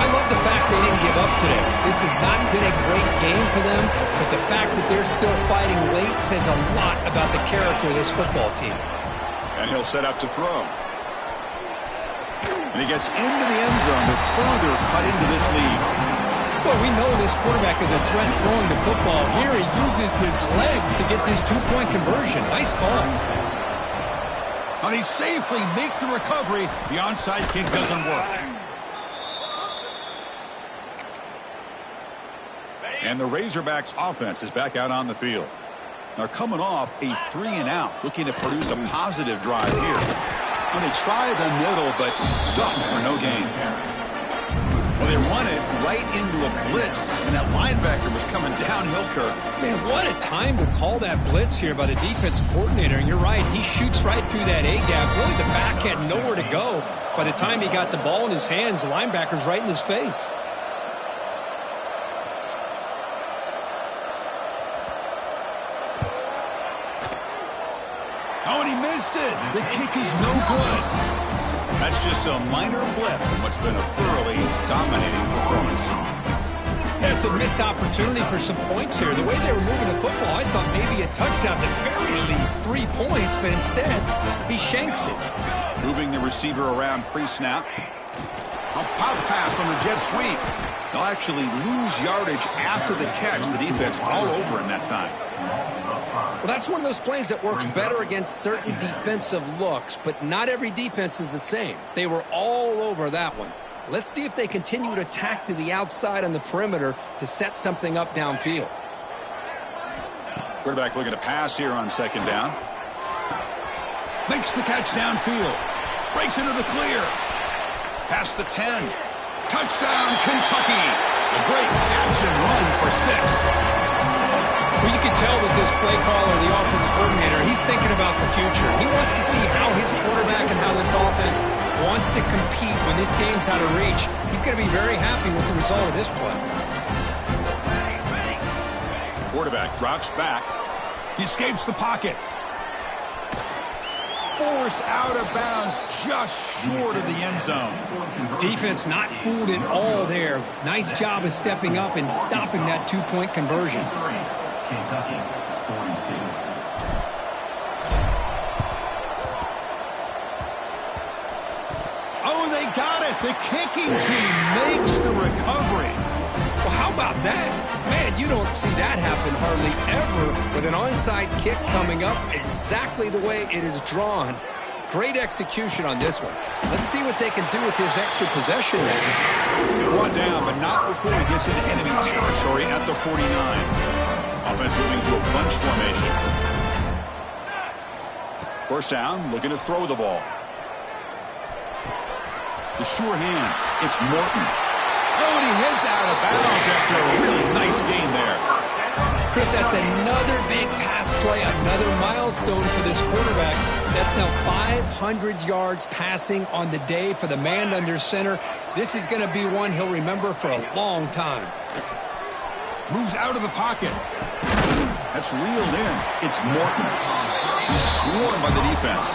I love the fact they didn't give up today. This has not been a great game for them, but the fact that they're still fighting late says a lot about the character of this football team. And he'll set up to throw. And he gets into the end zone to further cut into this lead. Well, we know this quarterback is a threat throwing the football. Here he uses his legs to get this 2-point conversion. Nice call. And he safely make the recovery. The onside kick doesn't work. And the Razorbacks offense is back out on the field. They're coming off a 3-and-out, looking to produce a positive drive here. And they try the middle, but stuck for no gain. Well, they run it right into a blitz, and that linebacker was coming downhill, Kirk. Man, what a time to call that blitz here by the defensive coordinator. And you're right, he shoots right through that A-gap. Really, the back had nowhere to go. By the time he got the ball in his hands, the linebacker's right in his face. Oh, and he missed it. The kick is no good. That's just a minor blip in what's been a thoroughly dominating performance. Yeah, it's a missed opportunity for some points here. The way they were moving the football, I thought maybe a touchdown, at the very least 3 points, but instead, he shanks it. Moving the receiver around pre-snap. A pop pass on the jet sweep. They'll actually lose yardage after the catch. The defense all over him that time. Well, that's one of those plays that works better against certain defensive looks, but not every defense is the same. They were all over that one. Let's see if they continue to attack to the outside on the perimeter to set something up downfield. Quarterback looking to pass here on 2nd down. Makes the catch downfield. Breaks into the clear. Past the 10. Touchdown, Kentucky. A great catch and run for 6. Well, you can tell with this play caller, the offense coordinator, he's thinking about the future. He wants to see how his quarterback and how this offense wants to compete when this game's out of reach. He's going to be very happy with the result of this play. Quarterback drops back. He escapes the pocket. Forced out of bounds just short of the end zone. Defense not fooled at all there. Nice job of stepping up and stopping that 2-point conversion. Kentucky, 42. Oh, they got it. The kicking team makes the recovery. Well, how about that? Man, you don't see that happen hardly ever with an onside kick coming up exactly the way it is drawn. Great execution on this one. Let's see what they can do with this extra possession. Brought down, but not before he gets into enemy territory at the 49. Offense moving to a bunch formation. 1st down, looking to throw the ball. The sure hands. It's Morton. Oh, and he heads out of bounds after a really nice game there. Chris, that's another big pass play, another milestone for this quarterback. That's now 500 yards passing on the day for the man under center. This is going to be one he'll remember for a long time. Moves out of the pocket. That's reeled in. It's Morton. He's swarmed by the defense.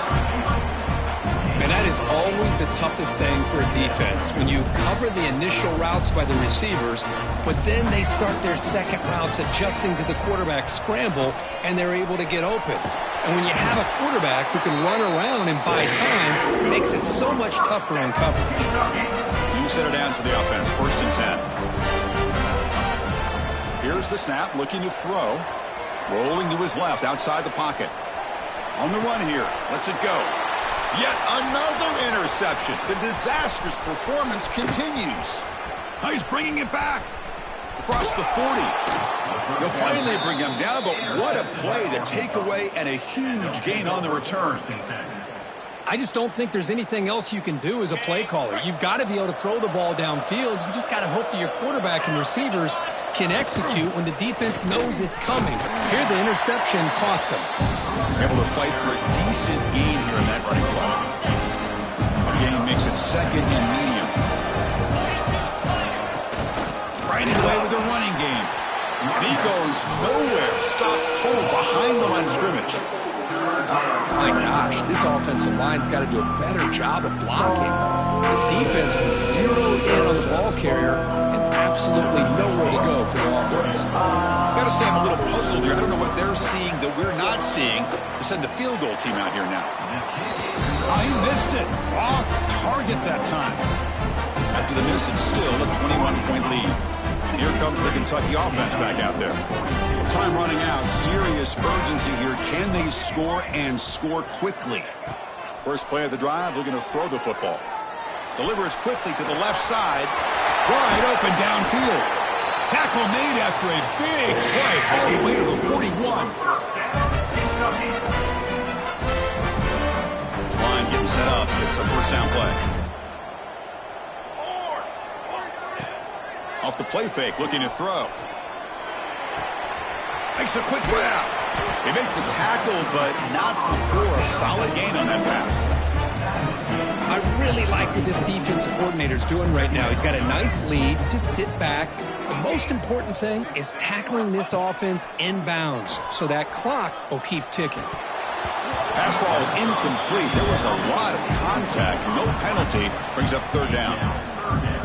And that is always the toughest thing for a defense, when you cover the initial routes by the receivers, but then they start their second routes adjusting to the quarterback scramble, and they're able to get open. And when you have a quarterback who can run around and buy time, it makes it so much tougher on coverage. You set it down to the offense, 1st and 10. Here's the snap, looking to throw. Rolling to his left, outside the pocket. On the run here, lets it go. Yet another interception. The disastrous performance continues. Oh, he's bringing it back. Across the 40. They'll finally bring him down, but what a play, the takeaway, and a huge gain on the return. I just don't think there's anything else you can do as a play caller. You've got to be able to throw the ball downfield. You just got to hope that your quarterback and receivers can execute when the defense knows it's coming. Here, the interception cost them. Able to fight for a decent gain here in that running play. The gain makes it second and medium. Right away with the running game. And he goes nowhere. Stop pulled behind the line of scrimmage. My gosh, this offensive line's got to do a better job of blocking. The defense was zeroed in on the ball carrier and absolutely nowhere to go for the offense. Got to say, I'm a little puzzled here. I don't know what they're seeing that we're not seeing to send the field goal team out here now. Oh, he missed it. Off target that time. After the miss, it's still a 21-point lead. And here comes the Kentucky offense back out there. Time running out. Serious urgency here. Can they score and score quickly? First play of the drive, looking to throw the football. Delivers quickly to the left side. Wide open downfield. Tackle made after a big play all the way to the 41. This line getting set up. It's a first down play. Off the play fake, looking to throw. Makes a quick grab. They make the tackle, but not before a solid gain on that pass. I really like what this defensive coordinator's doing right now. He's got a nice lead. Just sit back. The most important thing is tackling this offense inbounds so that clock will keep ticking. Pass ball is incomplete. There was a lot of contact. No penalty. Brings up third down.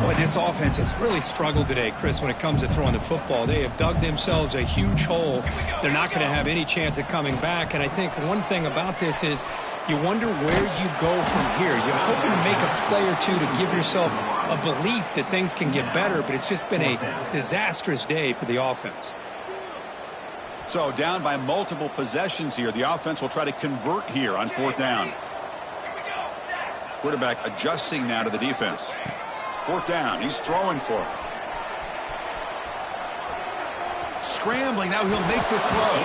Boy, this offense has really struggled today, Chris, when it comes to throwing the football. They have dug themselves a huge hole. They're not going to have any chance of coming back. And I think one thing about this is you wonder where you go from here. You're hoping to make a play or two to give yourself a belief that things can get better, but it's just been a disastrous day for the offense. So down by multiple possessions here. The offense will try to convert here on fourth down. Quarterback adjusting now to the defense. Fourth down. He's throwing for it. Scrambling. Now he'll make the throw.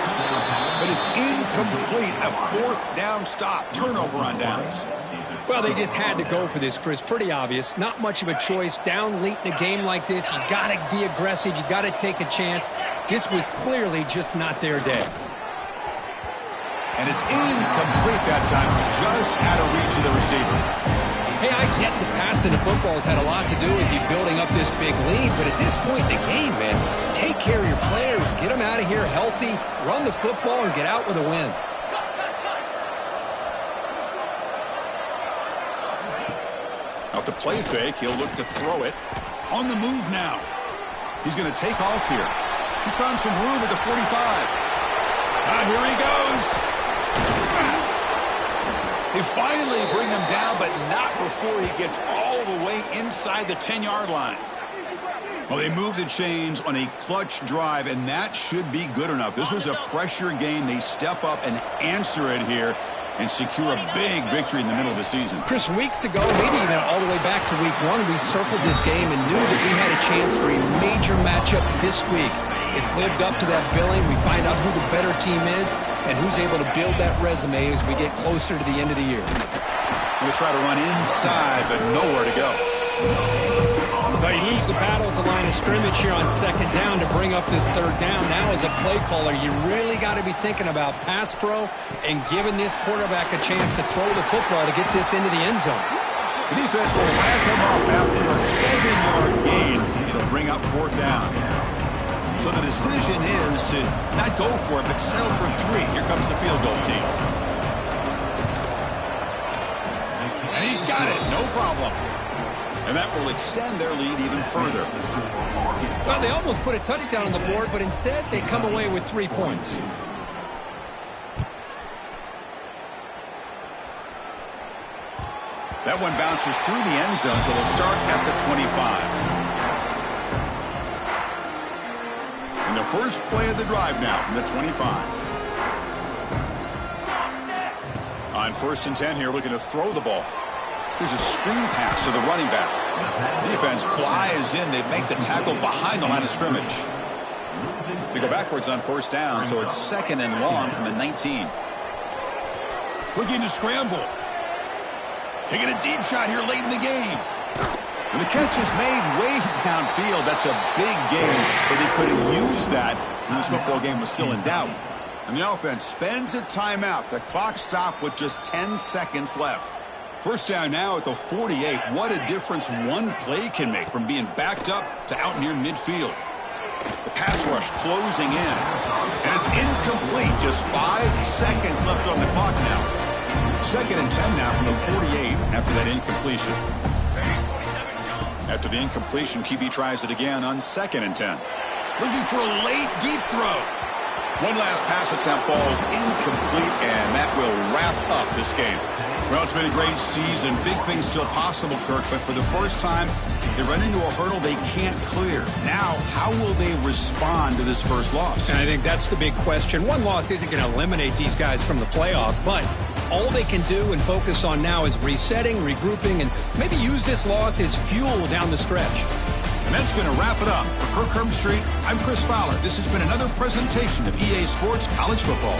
But it's incomplete. A fourth down stop. Turnover on downs. Well, they just had to go for this, Chris. Pretty obvious. Not much of a choice. Down late in the game like this, you got to be aggressive. You got to take a chance. This was clearly just not their day. And it's incomplete that time. Just out of reach of the receiver. Hey, I get that passing the football has had a lot to do with you building up this big lead, but at this point in the game, man, take care of your players, get them out of here healthy, run the football, and get out with a win. Off the play fake, he'll look to throw it. On the move now. He's going to take off here. He's found some room at the 45. Here he goes. They finally bring him down, but not before he gets all the way inside the 10-yard line. Well, they move the chains on a clutch drive, and that should be good enough. This was a pressure game. They step up and answer it here and secure a big victory in the middle of the season. Chris, weeks ago, maybe even all the way back to week one, we circled this game and knew that we had a chance for a major matchup this week. It lived up to that billing. We find out who the better team is and who's able to build that resume as we get closer to the end of the year. We'll try to run inside, but nowhere to go. But you lose the battle at the line of scrimmage here on second down to bring up this third down. Now, as a play caller, you really got to be thinking about pass pro and giving this quarterback a chance to throw the football to get this into the end zone. The defense will wrap him up after a 7-yard gain. It'll bring up fourth down. So the decision is to not go for it, but settle for 3. Here comes the field goal team. And he's got it, no problem. And that will extend their lead even further. Well, they almost put a touchdown on the board, but instead they come away with 3 points. That one bounces through the end zone, so they'll start at the 25. And the first play of the drive now from the 25. On 1st and 10 here, looking to throw the ball. Here's a screen pass to the running back. Defense flies in. They make the tackle behind the line of scrimmage. They go backwards on 1st down, so it's 2nd and long from the 19. Looking to scramble. Taking a deep shot here late in the game. And the catch is made way downfield. That's a big gain, but they could have used that when this football game was still in doubt. And the offense spends a timeout. The clock stopped with just 10 seconds left. First down now at the 48. What a difference one play can make from being backed up to out near midfield. The pass rush closing in. And it's incomplete. Just 5 seconds left on the clock now. 2nd and 10 now from the 48 after that incompletion. After the incompletion, QB tries it again on 2nd and 10. Looking for a late, deep throw. One last pass at St. Paul's, incomplete, and that will wrap up this game. Well, it's been a great season. Big things still possible, Kirk, but for the first time, they run into a hurdle they can't clear. Now, how will they respond to this first loss? And I think that's the big question. One loss isn't going to eliminate these guys from the playoff, but all they can do and focus on now is resetting, regrouping, and maybe use this loss as fuel down the stretch. And that's going to wrap it up. For Kirk Herbstreit, I'm Chris Fowler. This has been another presentation of EA Sports College Football.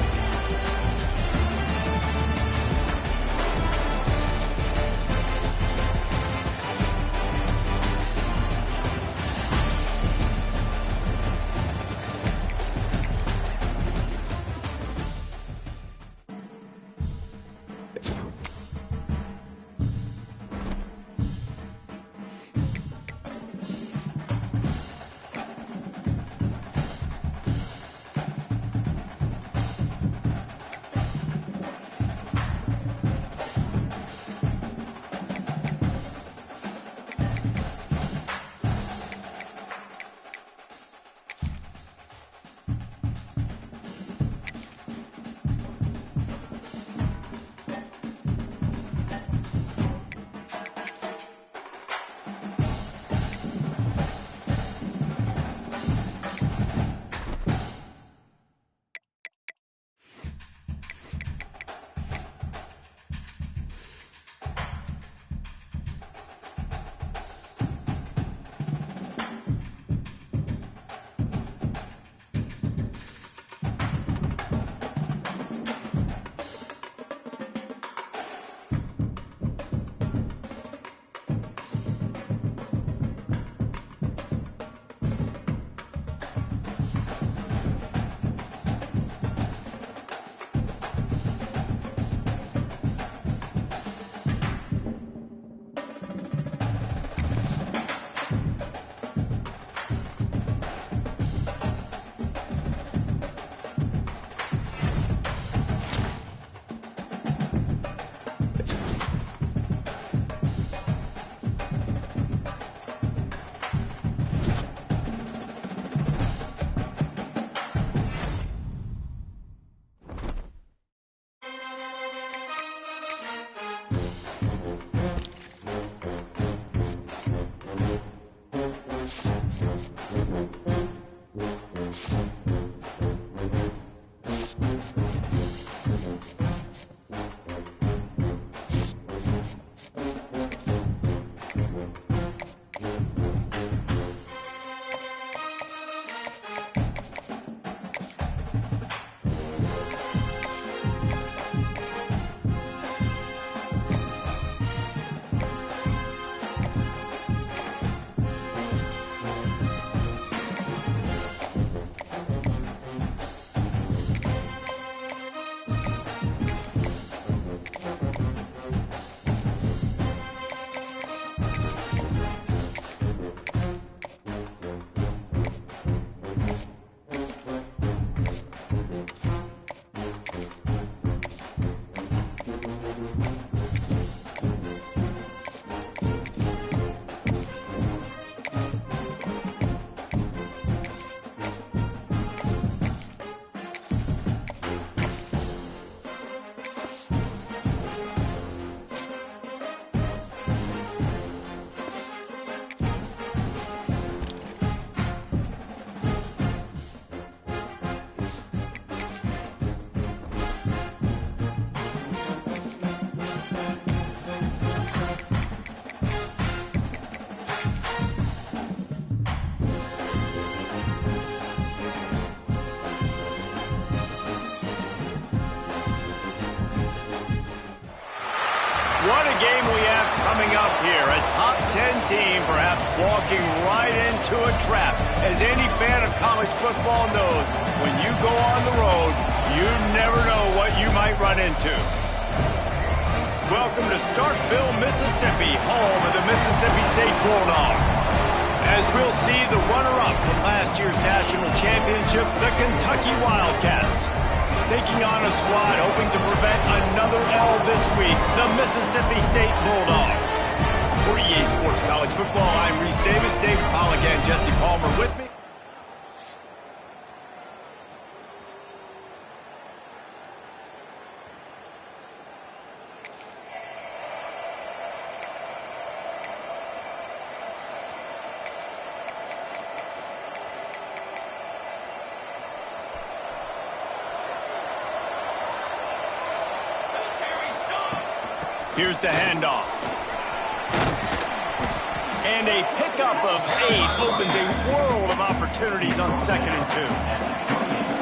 coming up here. A top 10 team perhaps walking right into a trap. As any fan of college football knows, when you go on the road, you never know what you might run into. Welcome to Starkville, Mississippi, home of the Mississippi State Bulldogs. As we'll see the runner-up from last year's national championship, the Kentucky Wildcats, taking on a squad hoping to prevent another L this week, the Mississippi State Bulldogs. For EA Sports College Football, I'm Reese Davis, David Pollack, and Jesse Palmer with me. Here's the handoff. And a pickup of 8 opens a world of opportunities on 2nd and 2.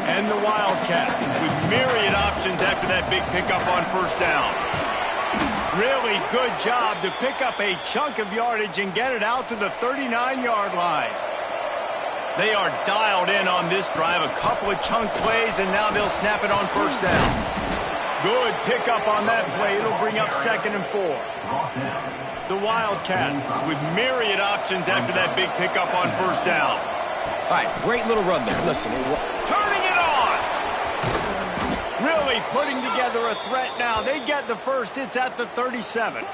And the Wildcats with myriad options after that big pickup on 1st down. Really good job to pick up a chunk of yardage and get it out to the 39-yard line. They are dialed in on this drive. A couple of chunk plays, and now they'll snap it on 1st down. Good pickup on that play. It'll bring up 2nd and 4. The Wildcats with myriad options after that big pickup on 1st down. All right, great little run there. Listen. Turning it on! Really putting together a threat now. They get the first. It's at the 37.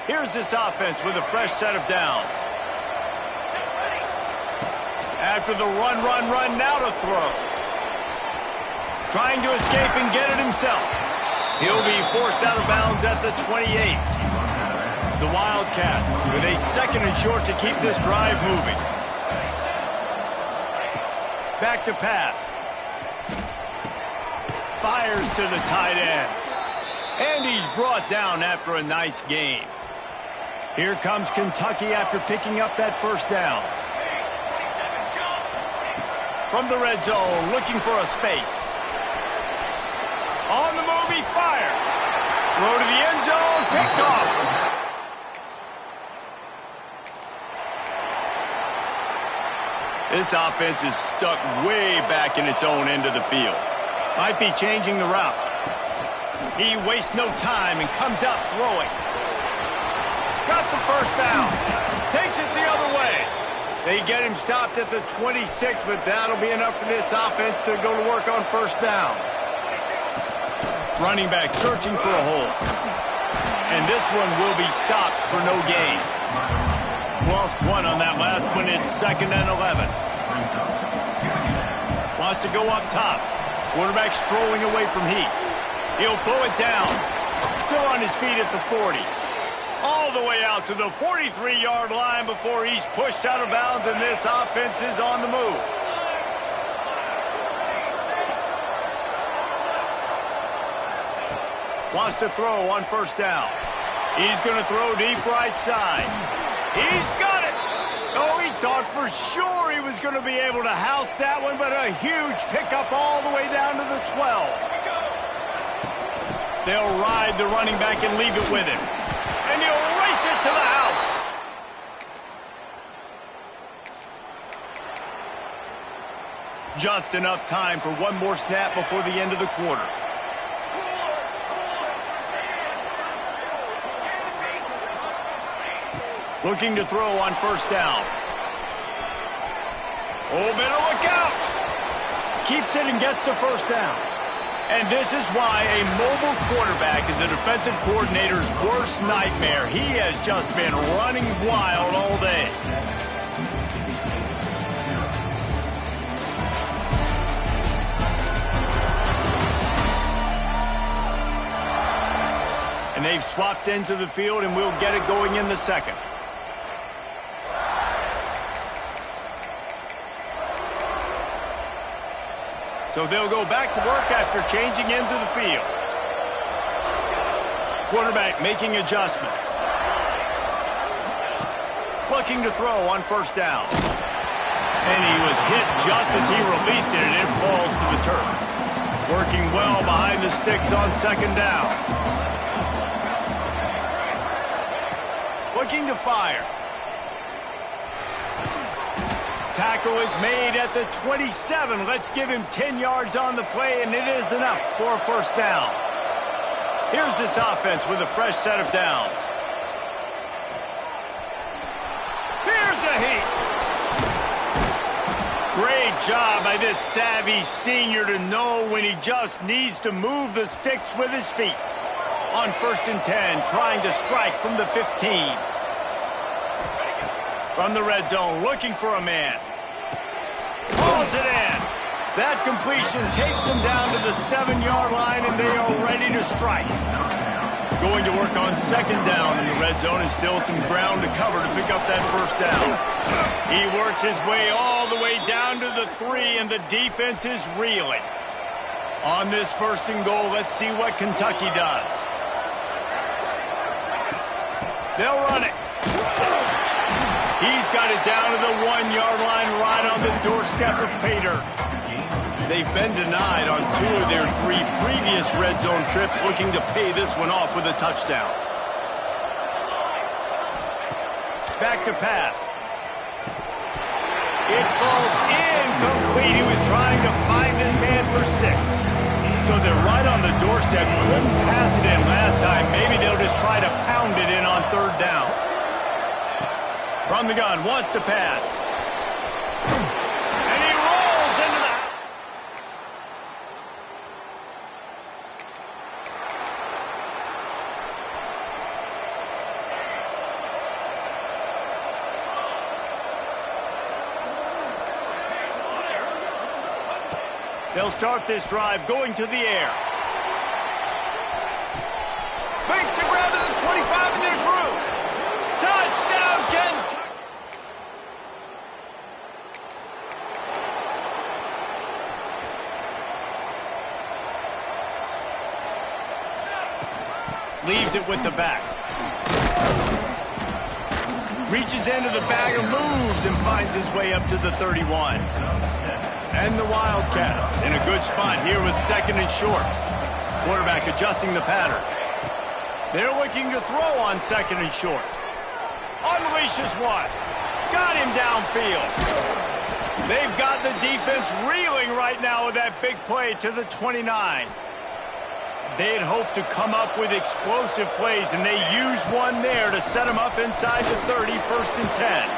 Here's this offense with a fresh set of downs. After the run, now to throw. Trying to escape and get it himself. He'll be forced out of bounds at the 28. The Wildcats with a 2nd and short to keep this drive moving. Back to pass. Fires to the tight end. And he's brought down after a nice gain. Here comes Kentucky after picking up that 1st down. From the red zone, looking for a space. On the move, he fires. Throw to the end zone, picked off. This offense is stuck way back in its own end of the field. Might be changing the route. He wastes no time and comes out throwing. Got the 1st down. Takes it the other way. They get him stopped at the 26, but that'll be enough for this offense to go to work on 1st down. Running back searching for a hole. And this one will be stopped for no gain. Lost 1 on that last one. It's 2nd and 11. Wants to go up top. Quarterback strolling away from heat. He'll pull it down. Still on his feet at the 40. All the way out to the 43-yard line before he's pushed out of bounds, and this offense is on the move. Wants to throw on 1st down. He's going to throw deep right side. He's got it! Oh, he thought for sure he was going to be able to house that one, but a huge pickup all the way down to the 12. They'll ride the running back and leave it with him. And he'll race it to the house. Just enough time for one more snap before the end of the quarter. Looking to throw on 1st down. Oh, better look out. Keeps it and gets the 1st down. And this is why a mobile quarterback is a defensive coordinator's worst nightmare. He has just been running wild all day. And they've swapped ends of the field, and we'll get it going in the 2nd. So they'll go back to work after changing ends of the field. Quarterback making adjustments. Looking to throw on 1st down. And he was hit just as he released it, and it falls to the turf. Working well behind the sticks on 2nd down. looking to fire. Tackle is made at the 27. Let's give him 10 yards on the play, and it is enough for a first down. Here's this offense with a fresh set of downs. Here's a heat. Great job by this savvy senior to know when he just needs to move the sticks with his feet. On 1st and 10, trying to strike from the 15. From the red zone, looking for a man. Pulls it in. That completion takes them down to the 7-yard line, and they are ready to strike. Going to work on 2nd down in the red zone, and still some ground to cover to pick up that first down. He works his way all the way down to the 3, and the defense is reeling. On this 1st and goal, let's see what Kentucky does. They'll run it. He's got it down to the 1-yard line right on the doorstep of Pater. They've been denied on 2 of their 3 previous red zone trips, looking to pay this one off with a touchdown. Back to pass. It falls incomplete. He was trying to find his man for 6. So they're right on the doorstep. Couldn't pass it in last time. Maybe they'll just try to pound it in on 3rd down. From the gun, wants to pass. And he rolls into the... They'll start this drive going to the air. Makes a grab at the 25, and there's room. Touchdown, Kentucky! Leaves it with the back. Reaches into the bag of moves and finds his way up to the 31. And the Wildcats in a good spot here with 2nd and short. Quarterback adjusting the pattern. They're looking to throw on 2nd and short. Unleashes one. Got him downfield. They've got the defense reeling right now with that big play to the 29. They had hoped to come up with explosive plays, and they used one there to set them up inside the 30, 1st and 10.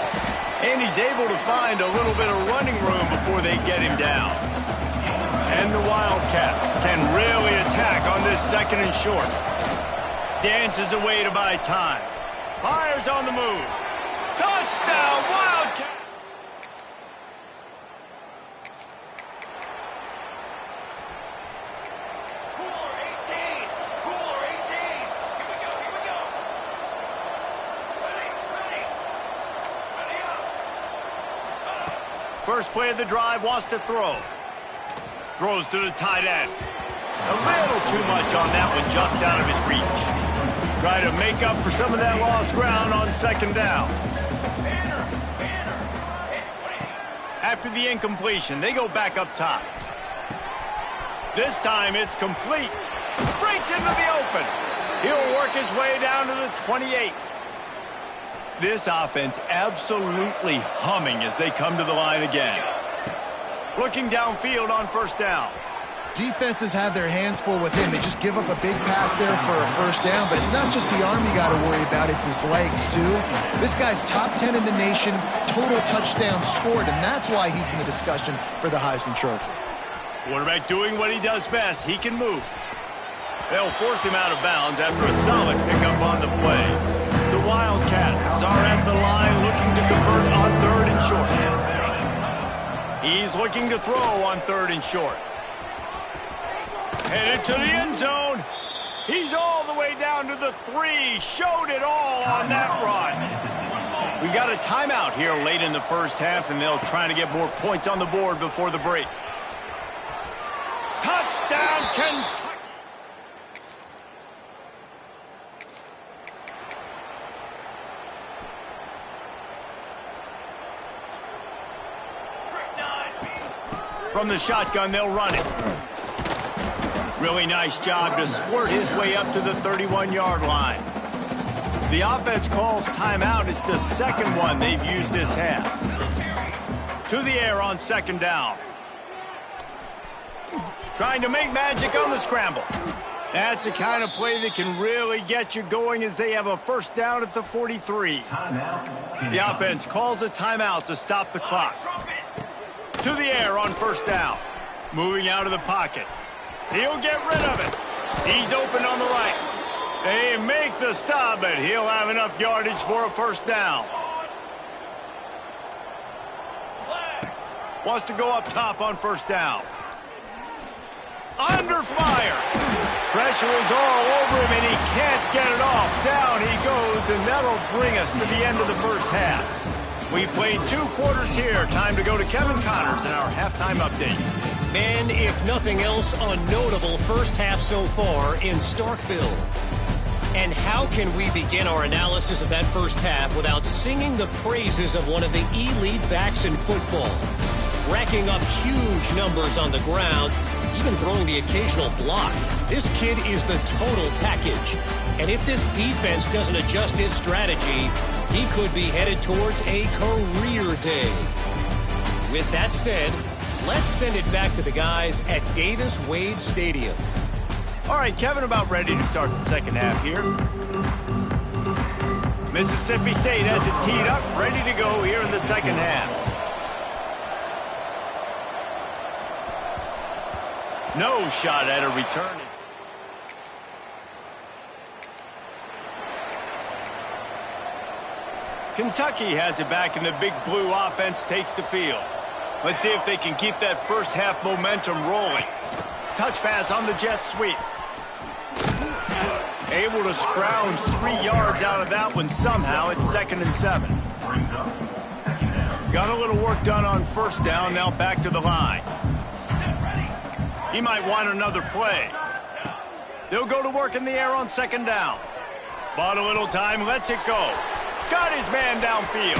And he's able to find a little bit of running room before they get him down. And the Wildcats can really attack on this 2nd and short. Dances away to buy time. Fires on the move. Touchdown, Wildcats! First play of the drive, wants to throw. Throws to the tight end. A little too much on that one, just out of his reach. Try to make up for some of that lost ground on 2nd down. After the incompletion, they go back up top. This time it's complete. Breaks into the open. He'll work his way down to the 28. This offense absolutely humming as they come to the line again. Looking downfield on 1st down. Defenses have their hands full with him. They just give up a big pass there for a 1st down, but it's not just the arm you got to worry about, it's his legs too. This guy's top 10 in the nation, total touchdowns scored, and that's why he's in the discussion for the Heisman Trophy. Quarterback doing what he does best. He can move. They'll force him out of bounds after a solid pickup on the play. The Wildcats are at the line looking to convert on 3rd and short. He's looking to throw on 3rd and short. Headed to the end zone. He's all the way down to the 3. Showed it all on that run. We got a timeout here late in the 1st half, and they'll try to get more points on the board before the break. Touchdown, Kentucky. From the shotgun, they'll run it. Really nice job to squirt his way up to the 31-yard line. The offense calls timeout. It's the second one they've used this half. To the air on second down. Trying to make magic on the scramble. That's the kind of play that can really get you going as they have a first down at the 43. The offense calls a timeout to stop the clock. To the air on first down. Moving out of the pocket. He'll get rid of it. He's open on the right. They make the stop, but he'll have enough yardage for a first down. Wants to go up top on first down. Under fire. Pressure is all over him, and he can't get it off. Down he goes, and that'll bring us to the end of the first half. We've played 2 quarters here. Time to go to Kevin Connors in our halftime update. And if nothing else, a notable first half so far in Starkville. And how can we begin our analysis of that first half without singing the praises of one of the elite backs in football? Racking up huge numbers on the ground, even throwing the occasional block. This kid is the total package. And if this defense doesn't adjust its strategy, he could be headed towards a career day. With that said, let's send it back to the guys at Davis-Wade Stadium. All right, Kevin, about ready to start the second half here. Mississippi State has it teed up, ready to go here in the second half. No shot at a return. Kentucky has it back, and the Big Blue offense takes the field. Let's see if they can keep that first half momentum rolling. Touch pass on the jet sweep. Able to scrounge 3 yards out of that one somehow. It's 2nd and 7. Got a little work done on first down. Now back to the line. He might want another play. They'll go to work in the air on second down. Bought a little time. Lets it go. Got his man downfield.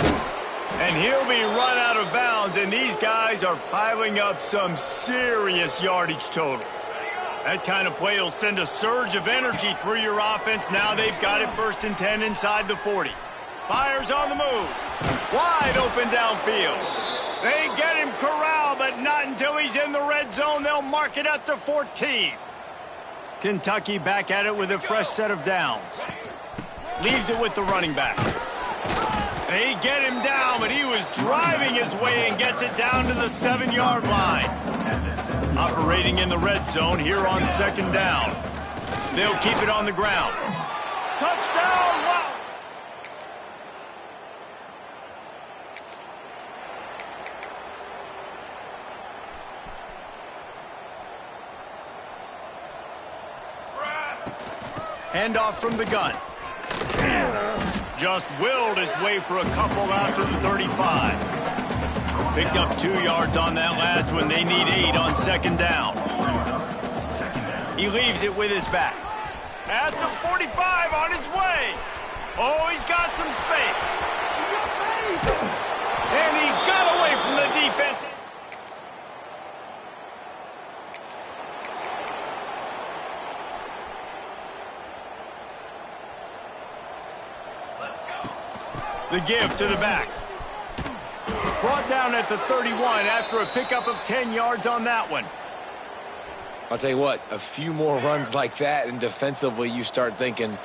And he'll be run out of bounds, and these guys are piling up some serious yardage totals. That kind of play will send a surge of energy through your offense. Now they've got it 1st and 10 inside the 40. Fires on the move. Wide open downfield. They get him corralled, but not until he's in the red zone. They'll mark it at the 14. Kentucky back at it with a fresh set of downs. Leaves it with the running back. They get him down, but he was driving his way and gets it down to the 7-yard line. Operating in the red zone here on second down. They'll keep it on the ground. Touchdown! Wow! Handoff from the gun. Just willed his way for a couple out to the 35. Picked up 2 yards on that last one. They need 8 on second down. He leaves it with his back. At the 45 on his way. Oh, he's got some space. And he got away from the defense. The give to the back. Brought down at the 31 after a pickup of 10 yards on that one. I'll tell you what, a few more runs like that, and defensively you start thinking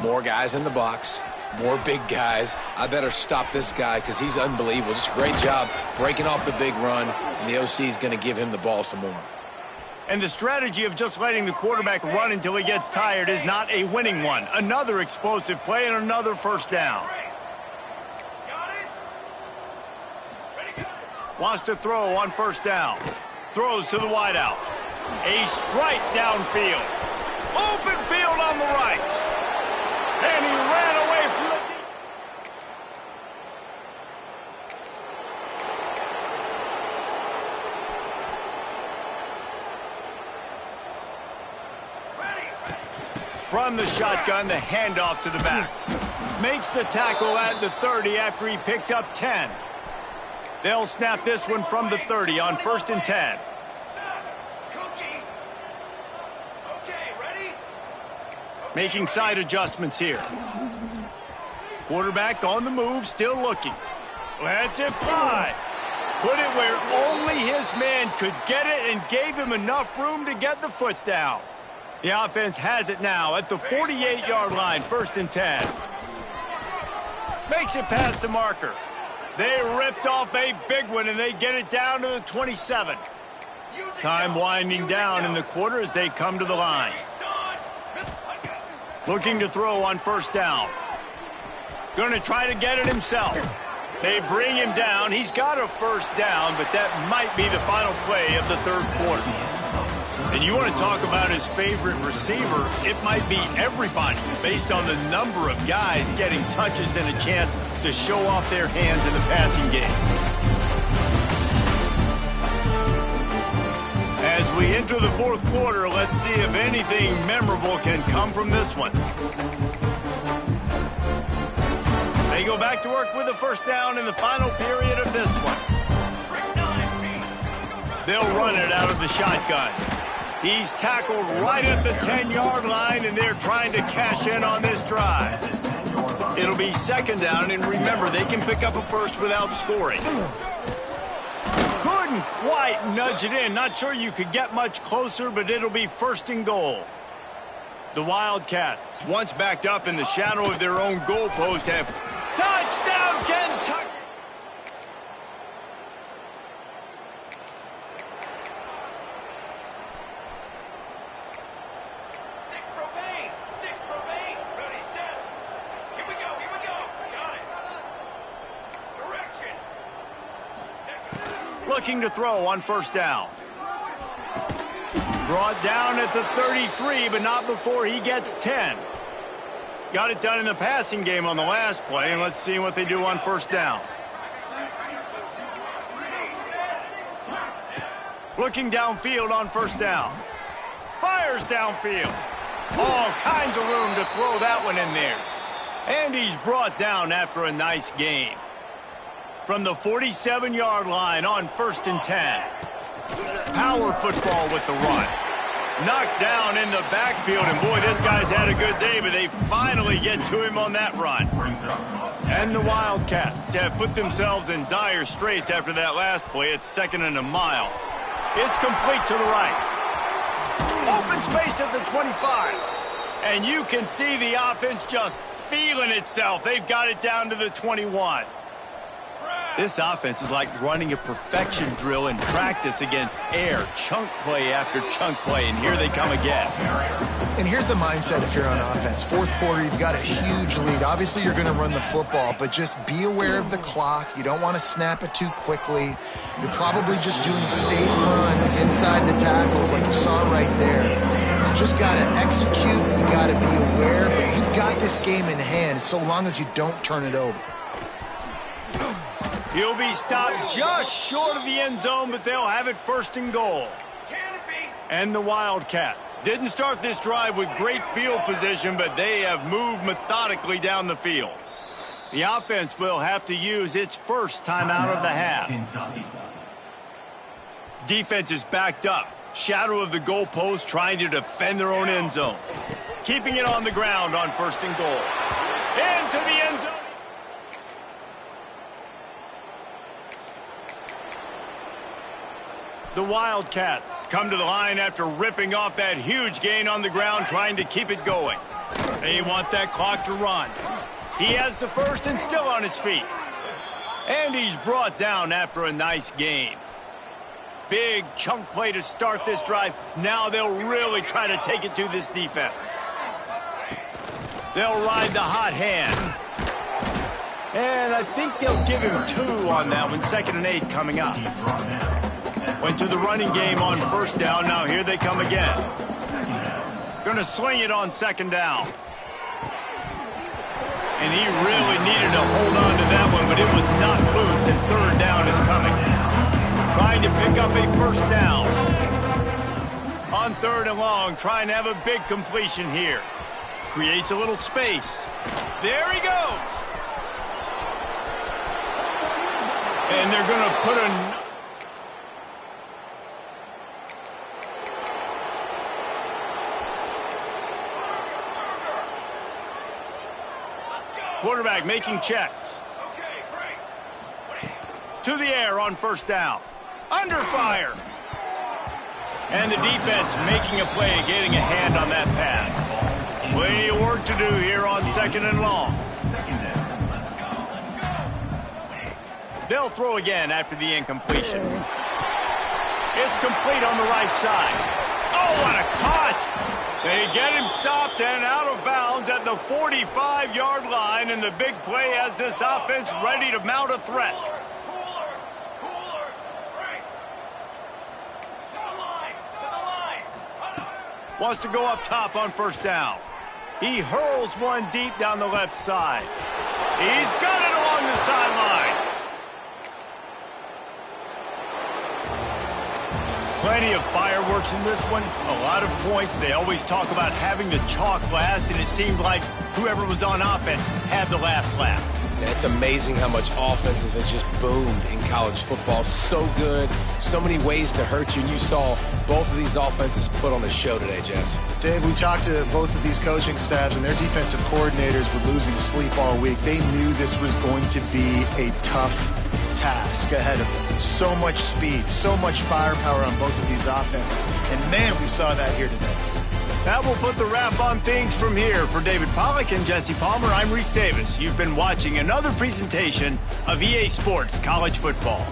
more guys in the box, more big guys. I better stop this guy because he's unbelievable. Just a great job breaking off the big run, and the OC is going to give him the ball some more. And the strategy of just letting the quarterback run until he gets tired is not a winning one. Another explosive play and another first down. Wants to throw on first down. Throws to the wideout. A strike downfield. Open field on the right. And he ran away from the From the shotgun, the handoff to the back. Makes the tackle at the 30 after he picked up 10. They'll snap this one from the 30 on 1st and 10. Making side adjustments here. Quarterback on the move, still looking. Lets it fly. Put it where only his man could get it and gave him enough room to get the foot down. The offense has it now at the 48-yard line, 1st and 10. Makes it past the marker. They ripped off a big one, and they get it down to the 27. Time winding down in the quarter as they come to the line. Looking to throw on 1st down. Going to try to get it himself. They bring him down. He's got a 1st down, but that might be the final play of the 3rd quarter. And you want to talk about his favorite receiver, it might be everybody based on the number of guys getting touches and a chance to show off their hands in the passing game. As we enter the 4th quarter, let's see if anything memorable can come from this one. They go back to work with a 1st down in the final period of this one. They'll run it out of the shotgun. He's tackled right at the 10-yard line, and they're trying to cash in on this drive. It'll be 2nd down, and remember, they can pick up a 1st without scoring. Couldn't quite nudge it in. Not sure you could get much closer, but it'll be 1st and goal. The Wildcats, once backed up in the shadow of their own goalpost, have touchdown Kentucky! Looking to throw on 1st down. Brought down at the 33, but not before he gets 10. Got it done in the passing game on the last play, and let's see what they do on 1st down. Looking downfield on 1st down. Fires downfield. All kinds of room to throw that one in there. And he's brought down after a nice gain. From the 47-yard line on 1st and 10. Power football with the run. Knocked down in the backfield, and boy, this guy's had a good day, but they finally get to him on that run. And the Wildcats have put themselves in dire straits after that last play. It's 2nd and a mile. It's complete to the right. Open space at the 25. And you can see the offense just feeling itself. They've got it down to the 21. This offense is like running a perfection drill in practice against air, chunk play after chunk play, and here they come again. And here's the mindset if you're on offense. 4th quarter, you've got a huge lead. Obviously, you're going to run the football, but just be aware of the clock. You don't want to snap it too quickly. You're probably just doing safe runs inside the tackles like you saw right there. You just got to execute. You got to be aware, but you've got this game in hand so long as you don't turn it over. He'll be stopped just short of the end zone, but they'll have it 1st and goal. And the Wildcats didn't start this drive with great field position, but they have moved methodically down the field. The offense will have to use its 1st timeout of the half. Defense is backed up. Shadow of the goalpost trying to defend their own end zone. Keeping it on the ground on 1st and goal. Into the end zone. The Wildcats come to the line after ripping off that huge gain on the ground, trying to keep it going. They want that clock to run. He has the 1st and still on his feet. And he's brought down after a nice gain. Big chunk play to start this drive. Now they'll really try to take it to this defense. They'll ride the hot hand. And I think they'll give him 2 on that one. 2nd and 8 coming up. Went to the running game on 1st down. Now here they come again. Going to swing it on 2nd down. And he really needed to hold on to that one, but it was not loose, and 3rd down is coming. Trying to pick up a 1st down. On 3rd and long, trying to have a big completion here. Creates a little space. There he goes. And they're going to put a... Quarterback making checks. To the air on first down. Under fire. And the defense making a play, getting a hand on that pass. Plenty of work to do here on second and long. They'll throw again after the incompletion. It's complete on the right side. Oh, what a cut! They get him stopped and out of bounds at the 45-yard line, and the big play has this offense ready to mount a threat. Wants to go up top on first down. He hurls one deep down the left side. He's got it along the sideline. Plenty of fireworks in this one. A lot of points. They always talk about having the chalk last, and it seemed like whoever was on offense had the last laugh. Yeah, it's amazing how much offense has just boomed in college football. So good. So many ways to hurt you. And you saw both of these offenses put on a show today, Jess. Dave, we talked to both of these coaching staffs, and their defensive coordinators were losing sleep all week. They knew this was going to be a tough task ahead of them. So much speed, so much firepower on both of these offenses. And, man, we saw that here today. That will put the wrap on things from here. For David Pollack and Jesse Palmer, I'm Reese Davis. You've been watching another presentation of EA Sports College Football.